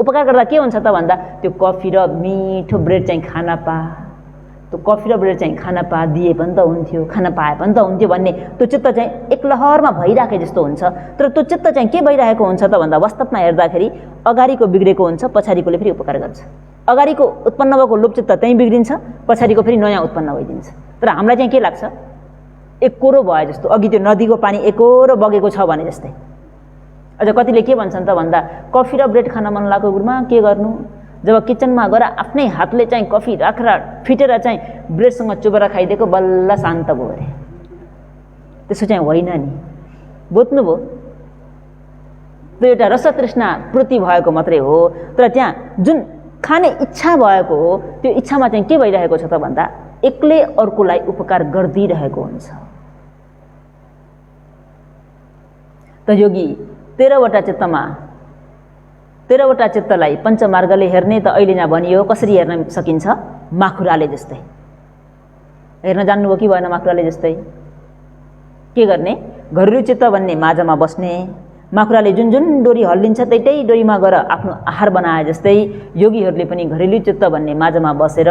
उपकार गर्दा के हुन्छ त भन्दा त्यो कफी र मिठो ब्रेड चाहिँ खान पा, त्यो कफी र ब्रेड चाहिँ खान पा दिए पनि त हुन्थ्यो, खान पाए पनि त हुन्थ्यो भन्ने त्यो चित्त चाहिँ एक लहरमा भइराखे जस्तो हुन्छ। तर त्यो चित्त चाहिँ के भइरहेको हुन्छ त भन्दा वास्तवमा हेर्दाखेरि अगाडिको बिग्रेको हुन्छ, पछाडिकोले फेरि उपकार गर्छ। अगाडिको उत्पन्न भएको लोभ चित्त त्यहीँ बिग्रिन्छ, पछाडिको फेरि नयाँ उत्पन्न भइदिन्छ। तर हामीलाई चाहिँ के लाग्छ? एकोरो भयो जस्तो, अघि त्यो नदीको पानी एकोरो बगेको छ भने जस्तै। अझ कतिले के भन्छन् त भन्दा कफी र ब्रेड खान मन लागेको गुरुमा के गर्नु? जब किचनमा गएर आफ्नै हातले चाहिँ कफी राखेर फिटेर चाहिँ ब्रेडसँग चुबेर खाइदिएको बल्ल शान्त भयो अरे। त्यसो चाहिँ होइन नि। बुझ्नुभयो? त्यो एउटा रसतृष्णा पूर्ति भएको मात्रै हो। तर त्यहाँ जुन खाने इच्छा भएको हो, त्यो इच्छामा चाहिँ के भइरहेको छ त भन्दा एक्लै अर्कोलाई उपकार गरिदिइरहेको हुन्छ। त योगी 13वटा चित्तमा 13वटा चित्तलाई पञ्चमार्गले हेर्ने त अहिले यहाँ भनियो। कसरी हेर्न सकिन्छ? माखुराले जस्तै। हेर्न जान्नुभयो कि भएन? माखुराले जस्तै के गर्ने? घरेलु चित्त भन्ने माझमा बस्ने, माकुराले जुन जुन डोरी हल्लिन्छ त्यतै डोरीमा गएर आफ्नो आहार बनाए जस्तै योगीहरूले पनि घरेलु चित्त भन्ने माझमा बसेर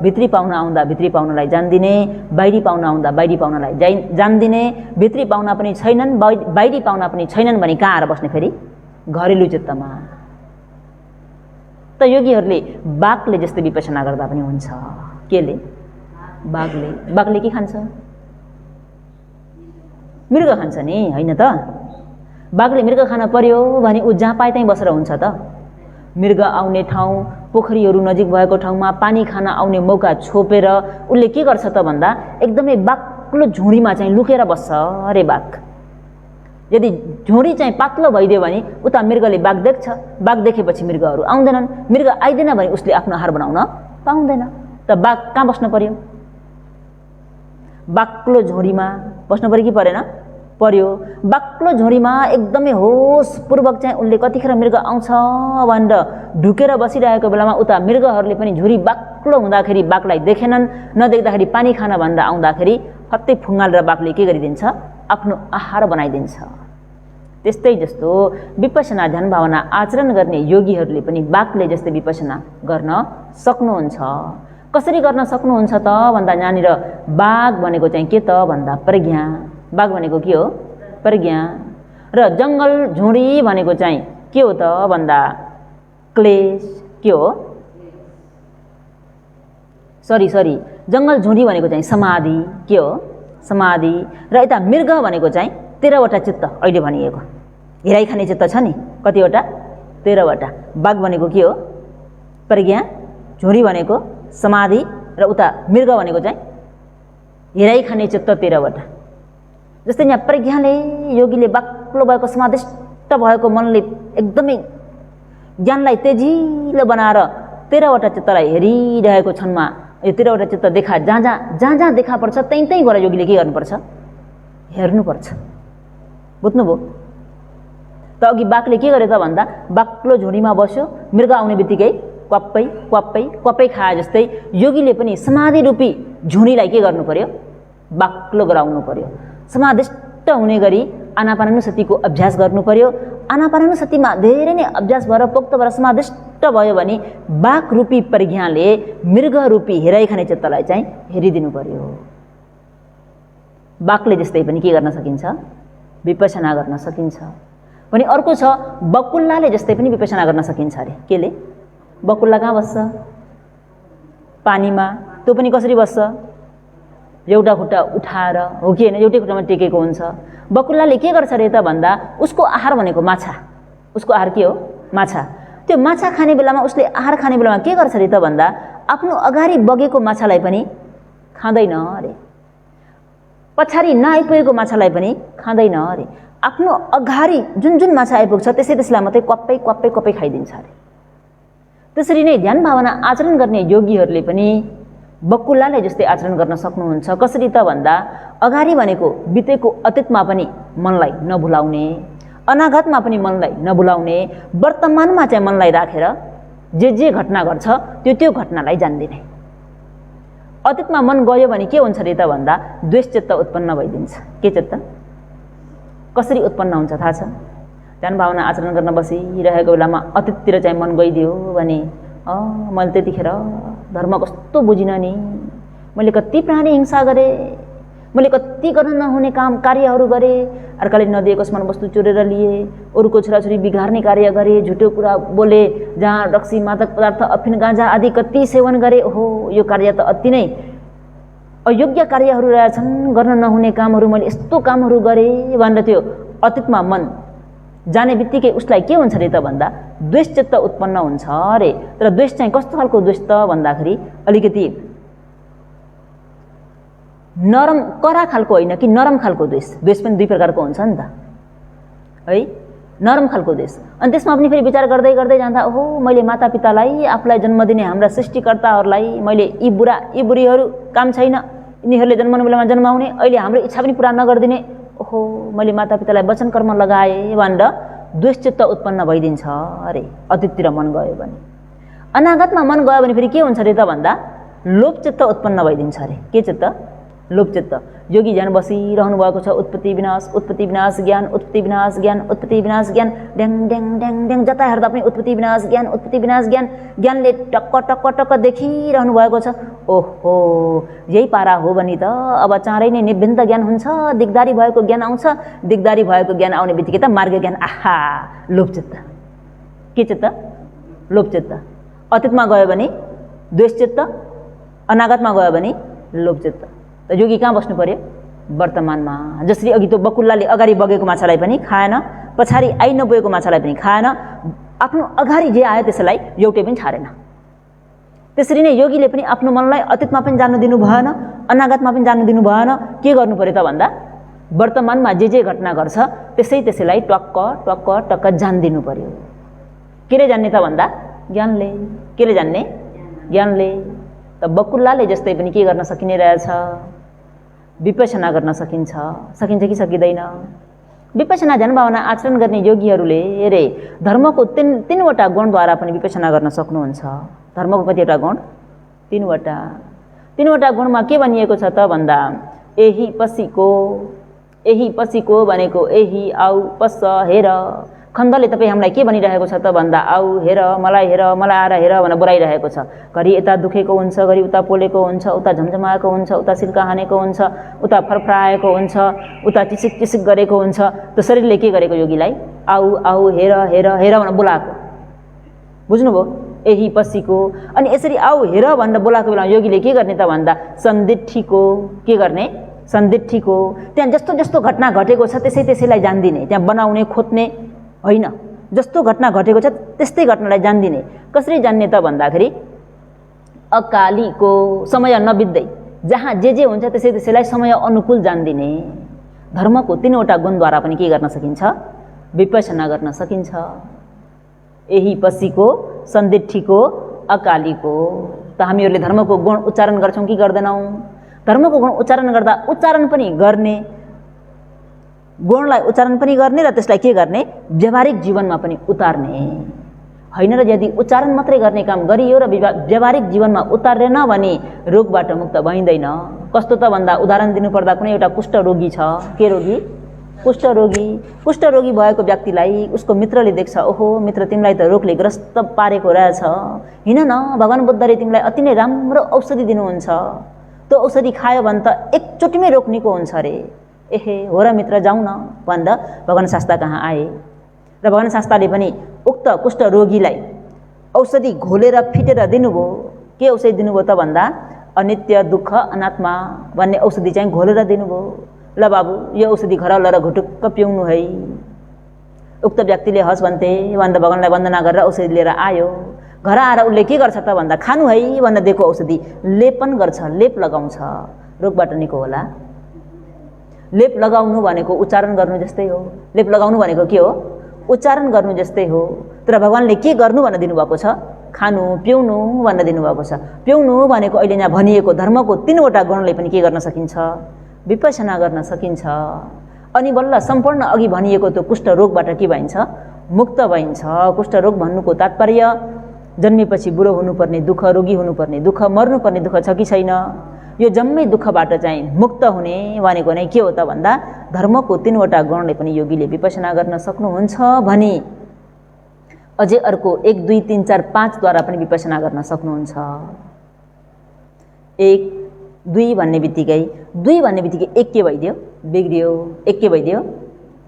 भित्री पाहुना आउँदा भित्री पाहुनालाई जान्दिने, बाहिरी पाहुना आउँदा बाहिरी पाहुनालाई जान्दिने, भित्री पाहुना पनि छैनन् बाहिरी पाहुना पनि छैनन् भने कहाँ आएर बस्ने फेरि? घरेलु चित्तमा। त योगीहरूले बाघले जस्तै विपसना गर्दा पनि हुन्छ। केले? बाघले के खान्छ? मृग खान्छ नि, होइन त? बाघले मृग खान पर्यो भने ऊ जहाँ पाए त्यहीँ बसेर हुन्छ त? मृग आउने ठाउँ, पोखरीहरू नजिक भएको ठाउँमा पानी खान आउने मौका छोपेर उसले के गर्छ त भन्दा एकदमै बाक्लो झुडीमा चाहिँ लुकेर बस्छ अरे बाघ। यदि झुडी चाहिँ पातलो भइदियो भने उता मृगले बाघ देख्छ, बाघ देखेपछि मृगहरू आउँदैनन्, मृग आइदिन भने उसले आफ्नो आहार बनाउन पाउँदैन। त बाघ कहाँ बस्नु पर्यो? बाक्लो झुडीमा बस्नु पर्यो कि परेन? पर्यो। बाक्लो झुडीमा एकदमै होसपूर्वक चाहिँ उसले कतिखेर मृग आउँछ भनेर ढुकेर बसिरहेको बेलामा उता मृगहरूले पनि झुडी बाक्लो हुँदाखेरि बाघलाई देखेनन्, नदेख्दाखेरि पानी खान भनेर आउँदाखेरि फत्तै फुङ्गालेर बाघले के गरिदिन्छ? आफ्नो आहार बनाइदिन्छ। त्यस्तै जस्तो विपसना ध्यान भावना आचरण गर्ने योगीहरूले पनि बाघले जस्तै विपसना गर्न सक्नुहुन्छ। कसरी गर्न सक्नुहुन्छ त भन्दा यहाँनिर बाघ भनेको चाहिँ के त भन्दा प्रज्ञा। बाघ भनेको के हो? प्रज्ञा। र जङ्गल झुडी भनेको चाहिँ के हो त भन्दा क्लेश। के हो? सरी जङ्गल झुडी भनेको चाहिँ समाधि। के हो? समाधि। र यता मृग भनेको चाहिँ 13वटा चित्त अहिले भनिएको हिराई खाने चित्त छ नि, कतिवटा? 13वटा। बाघ भनेको के हो? प्रज्ञा। झुडी भनेको समाधि र उता मृग भनेको चाहिँ हिराई खाने चित्त 13वटा। जस्तै यहाँ प्रज्ञाले योगीले बाक्लो भएको समाधिष्ट भएको मनले एकदमै ज्ञानलाई तेजिलो बनाएर 13वटा चित्तलाई हेरिरहेको क्षणमा यो 13वटा चित्त जहाँ देखा पर्छ त्यहीँ गएर योगीले के गर्नुपर्छ? हेर्नुपर्छ। बुझ्नुभयो? त अघि बाघले के गरे त भन्दा बाक्लो झुडीमा बस्यो, मृग आउने बित्तिकै क्वाप्पै खाए जस्तै योगीले पनि समाधि रूपी झुडीलाई के गर्नु पर्यो? बाक्लो गराउनु पर्यो। समाधिष्ट हुने गरी आनापानानुसतिको अभ्यास गर्नु पर्यो। आनापानानुसतिमा धेरै नै अभ्यास भएर पोक्त भएर समाधिष्ट भयो भने बाघ रूपी प्रज्ञाले मृग रूपी हिराई खाने चित्तलाई चाहिँ हेरिदिनु पर्यो। बाघले जस्तै पनि के गर्न सकिन्छ? विपसना गर्न सकिन्छ। भने अर्को छ बकुल्लाले जस्तै पनि विपसना गर्न सकिन्छ अरे। केले? बकुल्ला कहाँ बस्छ? पानीमा। त्यो पनि कसरी बस्छ? एउटा खुट्टा उठाएर हो कि होइन, एउटै खुट्टामा टेकेको हुन्छ। बकुल्लाले के गर्छ अरे त भन्दा उसको आहार भनेको माछा। उसको आहार के हो? माछा। त्यो माछा खाने बेलामा उसले आहार खाने बेलामा के गर्छ अरे त भन्दा आफ्नो अगाडि बगेको माछालाई पनि खाँदैन अरे, पछाडि नआइपुगेको माछालाई पनि खाँदैन अरे। आफ्नो अगाडि जुन जुन माछा आइपुग्छ त्यसैलाई मात्रै क्वाप्पै खाइदिन्छ अरे। त्यसरी नै ध्यान भावना आचरण गर्ने योगीहरूले पनि बकुल्लाले जस्तै आचरण गर्न सक्नुहुन्छ। कसरी त भन्दा अगाडि भनेको बितेको अतीतमा पनि मनलाई नभुलाउने, अनागतमा पनि मनलाई नभुलाउने, वर्तमानमा चाहिँ मनलाई राखेर जे घटना गर्छ त्यो घटनालाई जान्दिने। अतीतमा मन गयो भने के हुन्छ अरे त भन्दा द्वेष चित्त उत्पन्न भइदिन्छ। के चित्त? कसरी उत्पन्न हुन्छ थाहा छ? ध्यान भावना आचरण गर्न बसिरहेको बेलामा अतीततिर चाहिँ मन गइदियो भने मैले त्यतिखेर धर्म कस्तो बुझिनँ नि, मैले कति प्राणी हिंसा गरेँ, मैले कति गर्न नहुने कार्यहरू गरेँ, अर्काले नदिएको स्मरण वस्तु चोरेर लिए, अरूको छोराछोरी बिगार्ने कार्य गरेँ, झुटो कुरा बोले, जहाँ रक्सी मादक पदार्थ अफिन गाँजा आदि कति सेवन गरेँ। ओहो यो कार्य त अति नै अयोग्य कार्यहरू रहेछन्, गर्न नहुने कामहरू मैले यस्तो कामहरू गरेँ भनेर त्यो अतीतमा मन जाने बित्तिकै उसलाई के हुन्छ अरे त भन्दा द्वेष चित्त उत्पन्न हुन्छ अरे। तर द्वेष चाहिँ कस्तो खालको द्वेष त भन्दाखेरि अलिकति नरम कडा खालको होइन कि नरम खालको द्वेष। द्वेष पनि दुई प्रकारको हुन्छ नि त है, नरम खालको द्वेष। अनि त्यसमा पनि फेरि विचार गर्दै जाँदा ओहो मैले मातापितालाई, आफूलाई जन्म दिने हाम्रा सृष्टिकर्ताहरूलाई मैले यी बुढीहरू काम छैन, यिनीहरूले जन्माउने बेलामा जन्माउने, अहिले हाम्रो इच्छा पनि पुरा नगरिदिने, ओहो मैले मातापितालाई वचन कर्म लगाएँ भनेर द्वेष चित्त उत्पन्न भइदिन्छ अरे अतीततिर मन गयो भने। अनागतमा मन गयो भने फेरि के हुन्छ अरे त भन्दा लोभ चित्त उत्पन्न भइदिन्छ अरे। के चित्त? लोभचित्त। योगी ज्ञान बसिरहनु भएको छ, उत्पत्ति विनाश ज्ञान, उत्पत्ति विनाश ज्ञान, उत्पत्ति विनाश ज्ञान, ड्याङ ड्याङ ड्याङ ड्याङ जता हेर्दा पनि उत्पत्ति विनाश ज्ञान, उत्पत्ति विनाश ज्ञान, ज्ञानले टक्क टक्क टक्क देखिरहनु भएको छ। ओहो, यही पारा हो भने त अब चाँडै नै निवृत्त ज्ञान हुन्छ, दिगदारी भएको ज्ञान आउँछ। दिगदारी भएको ज्ञान आउने बित्तिकै त मार्ग ज्ञान। आहा, लोभचित्त। के चित्त? लोभचित्त। अतीतमा गयो भने द्वेषचित्त, अनागतमा गयो भने लोभचित्त। त योगी कहाँ बस्नु पर्यो? वर्तमानमा। जसरी अघि त्यो बकुल्लाले अगाडि बगेको माछालाई पनि खाएन, पछाडि आइ नपुगेको माछालाई पनि खाएन, आफ्नो अगाडि जे आयो त्यसलाई एउटै पनि छाडेन। त्यसरी नै योगीले पनि आफ्नो मनलाई अतीतमा पनि जानु दिनु भएन, अनागतमा पनि जानु दिनु भएन। के गर्नु पर्यो त भन्दा वर्तमानमा जे घटना गर्छ त्यसैलाई टक्क टक्क टक्क जान्दिनु पर्यो। केले जान्ने त भन्दा ज्ञानले। केले जान्ने? ज्ञानले। त बकुल्लाले जस्तै पनि के गर्न सकिने रहेछ? विपश्यना गर्न सकिन्छ। सकिन्छ कि सकिँदैन? विपश्यना ध्यान भावना आचरण गर्ने योगीहरूले रे धर्मको तीनवटा गुणद्वारा पनि विपश्यना गर्न सक्नुहुन्छ। धर्मको कतिवटा गुण? तीनवटा। तीनवटा गुणमा के भनिएको छ त भन्दा एही पसीको भनेको एही आऊ पस्स हेर। खण्डले तपाईँ हामीलाई के भनिरहेको छ त भन्दा आऊ हेर, मलाई आएर हेर भनेर बोलाइरहेको छ। घरि यता दुखेको हुन्छ, घरि उता पोलेको हुन्छ, उता झमझमाएको हुन्छ, उता सिल्का हानेको हुन्छ, उता फरफराएको हुन्छ, उता चिसिक चिसिक गरेको हुन्छ। त्यो शरीरले के गरेको योगीलाई? आऊ आऊ हेर हेर हेर भनेर बोलाएको। बुझ्नुभयो? यही पसीको। अनि यसरी आऊ हेर भनेर बोलाएको बेला योगीले के गर्ने त भन्दा सन्दिठीको। के गर्ने? सन्दिठीको। त्यहाँ जस्तो जस्तो घटना घटेको छ त्यसैलाई जान्दिने। त्यहाँ बनाउने खोज्ने होइन, जस्तो घटना घटेको छ त्यस्तै घटनालाई जान्दिने। कसरी जान्ने त भन्दाखेरि अकालीको, समय नबित्दै जहाँ जे हुन्छ त्यसैलाई समय अनुकूल जान्दिने। धर्मको तीनवटा गुणद्वारा पनि के गर्न सकिन्छ? विपश्यना गर्न सकिन्छ। यही पसीको, सन्दिठीको, अकालीको। त हामीहरूले धर्मको गुण उच्चारण गर्छौँ कि गर्दैनौँ? धर्मको गुण उच्चारण गर्दा उच्चारण पनि गर्ने, गुणलाई उच्चारण पनि गर्ने र त्यसलाई के गर्ने? व्यावहारिक जीवनमा पनि उतार्ने होइन। र यदि उच्चारण मात्रै गर्ने काम गरियो र व्यावहारिक जीवनमा उतारेन भने रोगबाट मुक्त भइँदैन। कस्तो त भन्दा उदाहरण दिनुपर्दा कुनै एउटा कुष्ठरोगी छ। के रोगी? कुष्ठरोगी। कुष्ठरोगी भएको व्यक्तिलाई उसको मित्रले देख्छ, ओहो मित्र तिमीलाई त रोगले ग्रस्त पारेको रहेछ, हिँड न, भगवान बुद्धले तिमीलाई अति नै राम्रो औषधि दिनुहुन्छ, त्यो औषधि खायो भने त एकचोटिमै रोग निको हुन्छ अरे। एहे हो र मित्र, जाउँ न भन्दा भगवान शास्ता कहाँ आए र भगवान शास्ताले पनि उक्त कुष्ठरोगीलाई औषधि घोलेर फिटेर दिनुभयो। के औषधि दिनुभयो त भन्दा अनित्य, दुःख, अनात्मा भन्ने औषधि चाहिँ घोलेर दिनुभयो। ल बाबु यो औषधि घर लर घुटुक्क पिउनु है। उक्त व्यक्तिले हस् भन्थे भन्दा भगवानलाई वन्दना गरेर औषधि लिएर आयो। घर आएर उसले के गर्छ त भन्दा खानु है भनेर दिएको औषधि लेपन गर्छ, लेप लगाउँछ, रोगबाट निको होला। लेप लगाउनु भनेको उच्चारण गर्नु जस्तै हो। लेप लगाउनु भनेको के हो? उच्चारण गर्नु जस्तै हो। तर भगवानले के गर्नु भनेर दिनुभएको छ? खानु पिउनु भनेर दिनुभएको छ। पिउनु भनेको अहिले यहाँ भनिएको धर्मको तीनवटा गुणले पनि के गर्न सकिन्छ? विपश्यना गर्न सकिन्छ। अनि बल्ल सम्पूर्ण अघि भनिएको त्यो कुष्ठरोगबाट के भइन्छ? मुक्त भइन्छ। कुष्ठरोग भन्नुको तात्पर्य जन्मेपछि बुढो हुनुपर्ने दुःख, रोगी हुनुपर्ने दुःख, मर्नुपर्ने दुःख छ कि छैन? यो जम्मै दुःखबाट चाहिँ मुक्त हुने भनेको नै के हो त भन्दा धर्मको तीनवटा गुणले पनि योगीले विपश्यना गर्न सक्नुहुन्छ भने अझै अर्को 1 2 3 4 5 द्वारा पनि विपश्यना गर्न सक्नुहुन्छ। 1 2 भन्ने बित्तिकै 1 के भइदियो? बिग्रियो। 1 के भइदियो?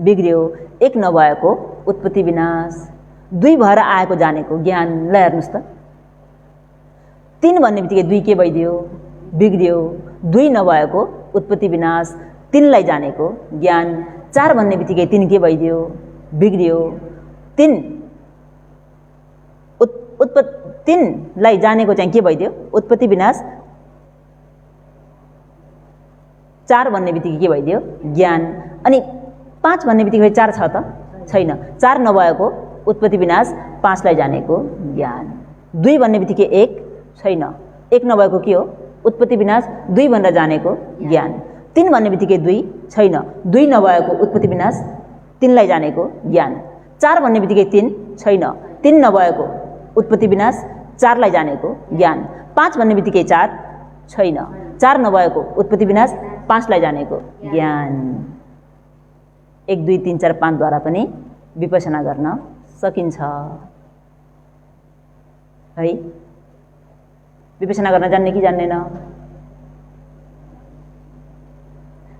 बिग्रियो। 1 नभएको उत्पत्ति विनाश, 2 भएर आएको जानेको ज्ञान। ल हेर्नुहोस् त, 3 भन्ने बित्तिकै 2 के भइदियो? बिग्रियो। 2 नभएको उत्पत्ति विनाश, 3 लाई जानेको ज्ञान। 4 भन्ने बित्तिकै 3 के भइदियो? बिग्रियो। 3 लाई जानेको चाहिँ के भइदियो? उत्पत्ति विनाश। 4 भन्ने बित्तिकै के भइदियो? ज्ञान। अनि 5 भन्ने बित्तिकै 4 छ त? छैन। 4 नभएको उत्पत्ति विनाश, 5 लाई जानेको ज्ञान। 2 भन्ने बित्तिकै 1 छैन। 1 नभएको के हो? उत्पत्ति विनाश, 2 भनेर जानेको ज्ञान। 3 भन्ने बित्तिकै 2 छैन। 2 नभएको उत्पत्ति विनाश, 3 लाई जानेको ज्ञान। 4 भन्ने बित्तिकै 3 छैन। 3 नभएको उत्पत्ति विनाश, 4 लाई जानेको ज्ञान। 5 भन्ने बित्तिकै 4 छैन। 4 नभएको उत्पत्ति विनाश, 5 लाई जानेको ज्ञान 1 2 3 4 5 द्वारा पनि विपसना गर्न सकिन्छ है। विपसना गर्न जान्ने कि जान्दैन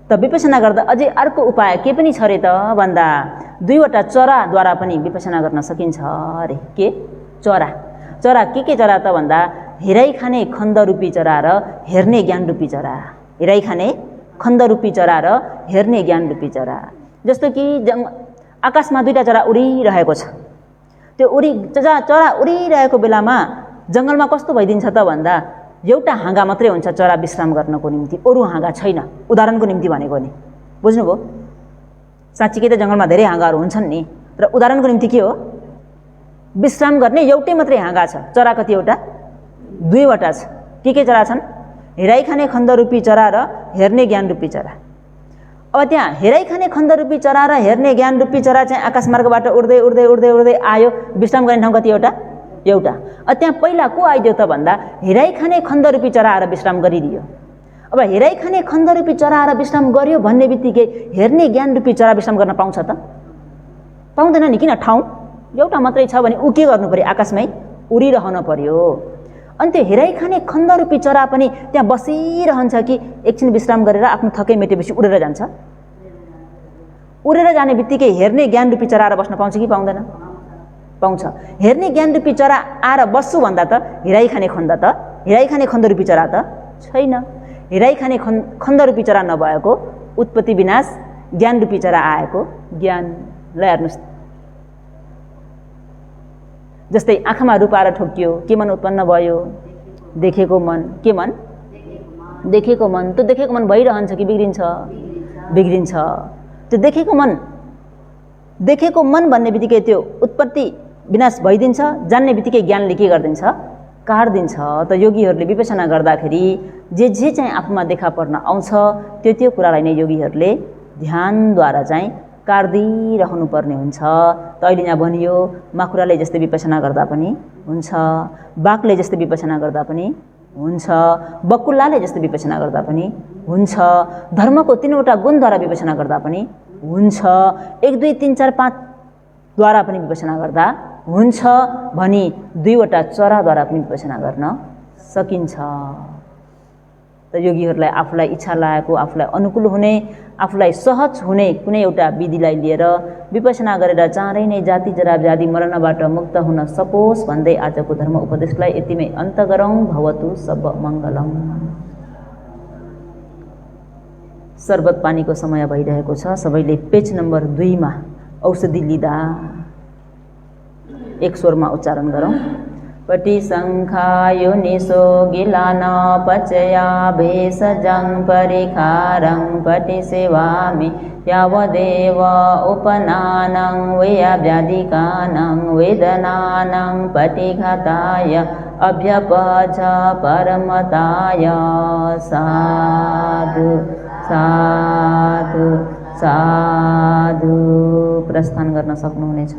त विपसना गर्दा अझै अर्को उपाय के पनि छ रे त भन्दा 2 वटा चराद्वारा पनि विपसना गर्न सकिन्छ रे। के चरा चरा के चरा त भन्दा हेराइ खाने खण्ड रूपी चरा र हेर्ने ज्ञान रूपी चरा। हेराइ खाने खण्ड रूपी चरा र हेर्ने ज्ञान रूपी चरा। जस्तो कि आकाशमा 2टा चरा उडिरहेको छ। त्यो चरा उडिरहेको बेलामा जंगलमा कस्तो भइदिन्छ त भन्दा एउटा हाँगा मात्रै हुन्छ चरा विश्राम गर्नको निम्ति, अरु हाँगा छैन। उदाहरणको निम्ति भनेको नि, बुझ्नुभयो? साँच्चीकै त जंगलमा धेरै हाँगाहरू हुन्छन् नि, तर उदाहरणको निम्ति के हो, विश्राम गर्ने एउटै मात्रै हाँगा छ। चरा कतिवटा? 2 वटा छ। के चरा छन्? हेराइ खाने खण्ड रूपी चरा र हेर्ने ज्ञान रूपी चरा। अब त्यहाँ हेराइ खाने खण्ड रूपी चरा र हेर्ने ज्ञान रूपी चरा चाहिँ आकाशमार्गबाट उड्दै उड्दै उड्दै उड्दै आयो। विश्राम गर्ने ठाउँ कतिवटा? एउटा। त्यहाँ पहिला को आइदियो त भन्दा हेराइ खाने खण्ड रूपी चरा आएर विश्राम गरिदियो। अब हेराइ खाने खण्ड रूपी चरा आएर विश्राम गर्यो भन्ने बित्तिकै हेर्ने ज्ञान रूपी चरा विश्राम गर्न पाउँछ त? पाउँदैन नि। किन? ठाउँ एउटा मात्रै छ भने उ के गर्नु पर्यो? आकाशमै उडिरहन पर्यो। अनि त्यो हेराइ खाने खण्ड रूपी चरा पनि त्यहाँ बसिरहन्छ कि एकछिन विश्राम गरेर आफ्नो थकै मेटेपछि उडेर जान्छ? उडेर जाने बित्तिकै हेर्ने ज्ञान रूपी चरा आएर बस्न पाउँछ कि पाउँदैन? पाउँछ। हेर्ने ज्ञान रूपी चरा आएर बस्छु भन्दा त हेराइ खाने खण्ड रूपी चरा त छैन। हेराइ खाने खण्ड रूपी चरा नभएको उत्पत्ति विनाश ज्ञान रूपी चरा आएको ज्ञान। ल हेर्नुस्, जस्तै आँखामा रूप आएर ठोकियो, के मन उत्पन्न भयो? देखेको मन। के मन? देखेको मन। त्यो देखेको मन भइरहन्छ कि बिग्रिन्छ? बिग्रिन्छ। त्यो देखेको मन भन्ने बित्तिकै त्यो उत्पत्ति विनाश भइदिन्छ। जान्ने बित्तिकै ज्ञानले के गरिदिन्छ? काट्दिन्छ। त योगीहरूले विपसना गर्दाखेरि जे चाहिँ आफूमा देखा पर्न आउँछ त्यो कुरालाई नै योगीहरूले ध्यानद्वारा चाहिँ काट्दिरहनु पर्ने हुन्छ। त अहिले यहाँ भनियो माकुराले जस्तै विपसना गर्दा पनि हुन्छ, बाघले जस्तै विपसना गर्दा पनि हुन्छ, बकुल्लाले जस्तै विपसना गर्दा पनि हुन्छ, धर्मको 3वटा गुणद्वारा विपसना गर्दा पनि हुन्छ, 1 2 3 4 5 द्वारा पनि विपसना गर्दा हुन्छ भनी 2 वटा चराद्वारा पनि विपसना गर्न सकिन्छ। त योगीहरूलाई आफूलाई इच्छा लागेको, आफूलाई अनुकूल हुने, आफूलाई सहज हुने कुनै एउटा विधिलाई लिएर विपसना गरेर चाँडै नै जाति जरा व्याधि मरणबाट मुक्त हुन सकोस् भन्दै आजको धर्म उपदेशलाई यतिमै अन्त गरौँ। भवतु सब मङ्गलम। शरबत पानीको समय भइरहेको छ। सबैले पेज नम्बर 2 मा औषधि लिँदा एक स्वरमा उच्चारण गरौँ। पटी शङ्खायो निशो गिलान पचया भेषजं परिखारं पटी सेवामि यावदेव उपनानं वेयाव्याधिकानं वेदनानं पटिघाताय अभ्यपच परमताय। साधु साधु साधु। प्रस्थान गर्न सक्नुहुनेछ।